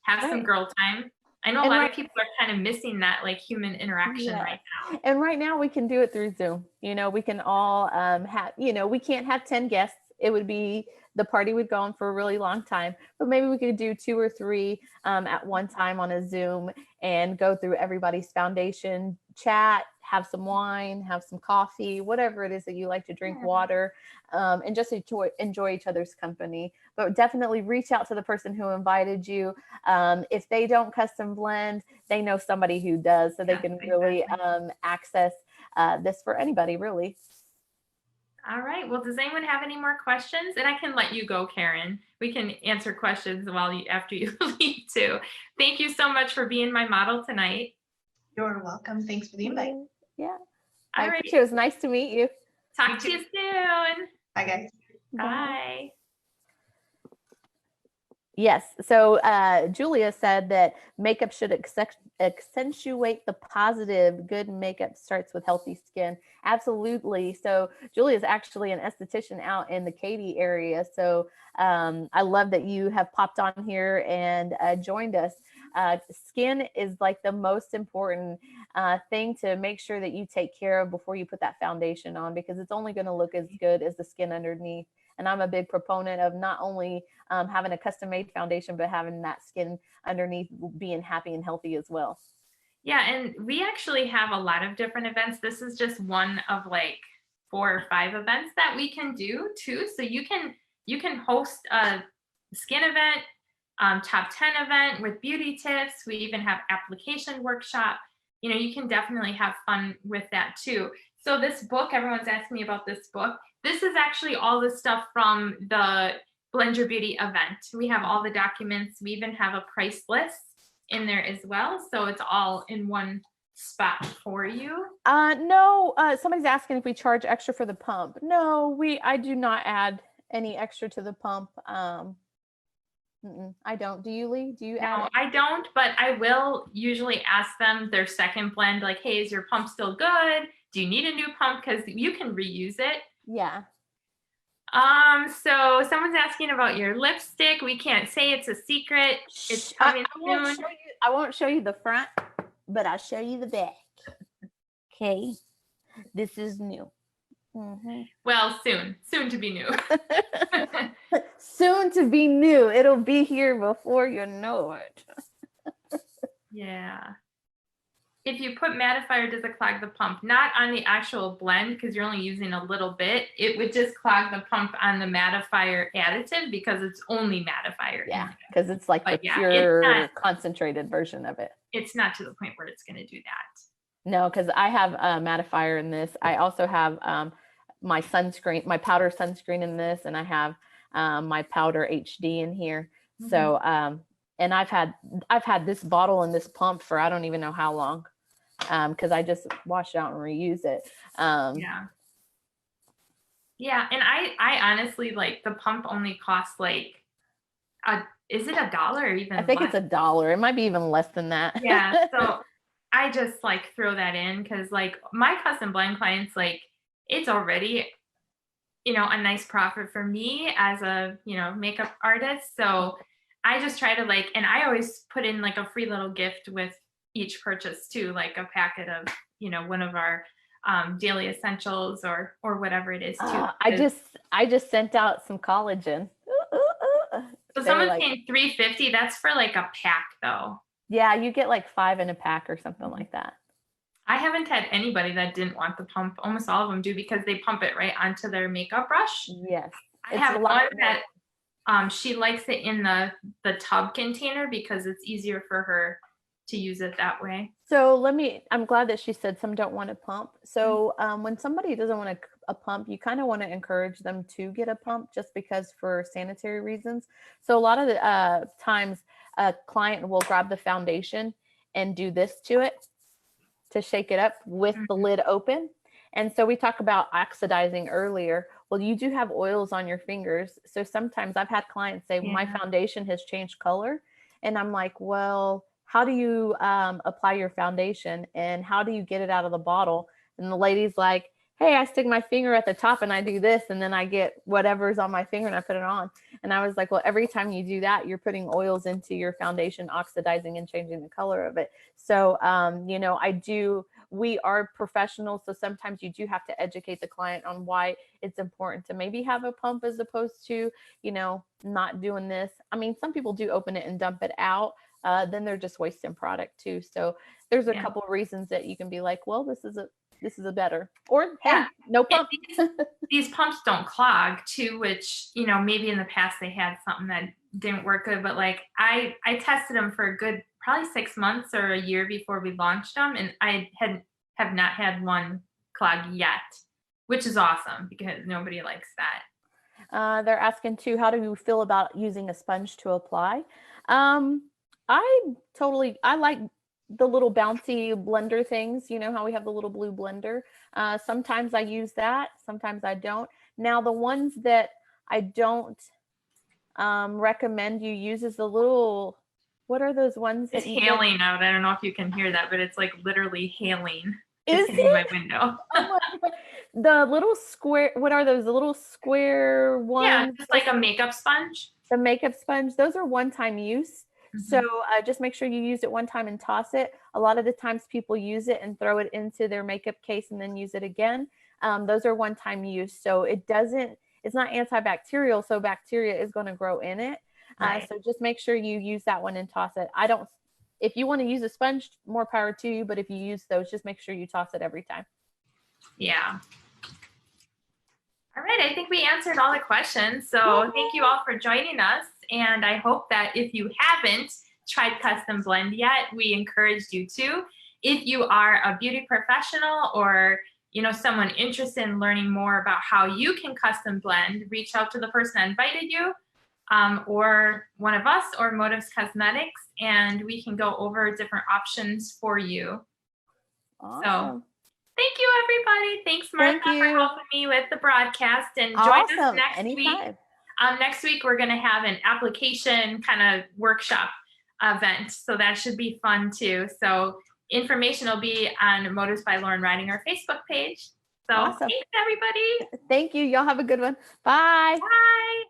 have some girl time. I know a lot of people are kind of missing that like human interaction right now. And right now we can do it through Zoom. We can all have, we can't have 10 guests. It would be, the party would go on for a really long time, but maybe we could do 2 or 3 at one time on a Zoom and go through everybody's foundation, chat, have some wine, have some coffee, whatever it is that you like to drink, water, and just enjoy each other's company. But definitely reach out to the person who invited you. If they don't custom blend, they know somebody who does, so they can really access this for anybody, really. All right. Well, does anyone have any more questions? And I can let you go, Karen. We can answer questions after you leave too. Thank you so much for being my model tonight. You're welcome. Thanks for the invite. Yeah. All right. It was nice to meet you. Talk to you soon. Bye, guys. Bye. Yes. So Julia said that makeup should accentuate the positive. Good makeup starts with healthy skin. Absolutely. So Julia is actually an esthetician out in the Katy area. So I love that you have popped on here and joined us. Skin is like the most important thing to make sure that you take care of before you put that foundation on, because it's only going to look as good as the skin underneath. And I'm a big proponent of not only having a custom made foundation, but having that skin underneath being happy and healthy as well. Yeah, and we actually have a lot of different events. This is just one of like 4 or 5 events that we can do too. So you can host a skin event, top 10 event with beauty tips. We even have application workshop. You can definitely have fun with that too. So this book, everyone's asking me about this book. This is actually all the stuff from the Blend Your Beauty event. We have all the documents. We even have a price list in there as well. So it's all in one spot for you. No, somebody's asking if we charge extra for the pump. No, I do not add any extra to the pump. I don't. Do you, Lee? Do you add? No, I don't, but I will usually ask them their second blend, like, hey, is your pump still good? Do you need a new pump? Because you can reuse it. Yeah. So someone's asking about your lipstick. We can't say, it's a secret. It's coming soon. I won't show you the front, but I'll show you the back. Okay. This is new. Well, soon to be new. Soon to be new. It'll be here before you know it. Yeah. If you put Mattifier, does it clog the pump? Not on the actual blend, because you're only using a little bit. It would just clog the pump on the Mattifier additive, because it's only Mattifier. Yeah, because it's like the pure concentrated version of it. It's not to the point where it's going to do that. No, because I have Mattifier in this. I also have my sunscreen, my powder sunscreen in this, and I have my powder HD in here. So, and I've had this bottle and this pump for I don't even know how long, because I just wash it out and reuse it. Yeah, and I honestly, like, the pump only costs like is it $1 or even I think less? It's $1. It might be even less than that. Yeah, so I just like throw that in, because like my custom blend clients, like, it's already a nice profit for me as a makeup artist. So I just try to like, and I always put in like a free little gift with each purchase too, like a packet of one of our daily essentials or whatever it is too. I just sent out some collagen. So someone's saying $3.50. That's for like a pack though. Yeah, you get like 5 in a pack or something like that. I haven't had anybody that didn't want the pump. Almost all of them do because they pump it right onto their makeup brush. Yes. I have one that she likes it in the tub container because it's easier for her to use it that way. So I'm glad that she said some don't want a pump. So when somebody doesn't want a pump, you kind of want to encourage them to get a pump just because for sanitary reasons. So a lot of the times a client will grab the foundation and do this to it to shake it up with the lid open. And so we talked about oxidizing earlier. Well, you do have oils on your fingers. So sometimes I've had clients say, my foundation has changed color. And I'm like, well, how do you apply your foundation and how do you get it out of the bottle? And the lady's like, hey, I stick my finger at the top and I do this. And then I get whatever's on my finger and I put it on. And I was like, well, every time you do that, you're putting oils into your foundation, oxidizing and changing the color of it. So, we are professionals. So sometimes you do have to educate the client on why it's important to maybe have a pump as opposed to, not doing this. I mean, some people do open it and dump it out. Then they're just wasting product too. So there's a couple of reasons that you can be like, well, this is a better, or hey, no pump. These pumps don't clog too, which, maybe in the past they had something that didn't work good, but like I tested them for a good, probably 6 months or a year before we launched them. And I have not had one clog yet, which is awesome because nobody likes that. They're asking too, how do you feel about using a sponge to apply? I like the little bouncy blender things, how we have the little blue blender. Sometimes I use that, sometimes I don't. Now the ones that I don't recommend you use is the little, what are those ones? It's hailing out. I don't know if you can hear that, but it's like literally hailing. Is it? My window. The little square, what are those? The little square ones? Yeah, just like a makeup sponge. The makeup sponge, those are one-time use. So just make sure you use it one time and toss it. A lot of the times people use it and throw it into their makeup case and then use it again. Those are one-time use. So it's not antibacterial. So bacteria is going to grow in it. Right. So just make sure you use that one and toss it. If you want to use a sponge, more power to you. But if you use those, just make sure you toss it every time. Yeah. All right. I think we answered all the questions. So thank you all for joining us. And I hope that if you haven't tried Custom Blend yet, we encouraged you to. If you are a beauty professional or someone interested in learning more about how you can custom blend, reach out to the person that invited you, or one of us, or Motives Cosmetics, and we can go over different options for you. Awesome. So thank you, everybody. Thanks, Martha, for helping me with the broadcast. And join us next week. Next week, we're going to have an application kind of workshop event. So that should be fun too. So information will be on Motives by Lauren Riding, our Facebook page. So thanks, everybody. Thank you. Y'all have a good one. Bye. Bye.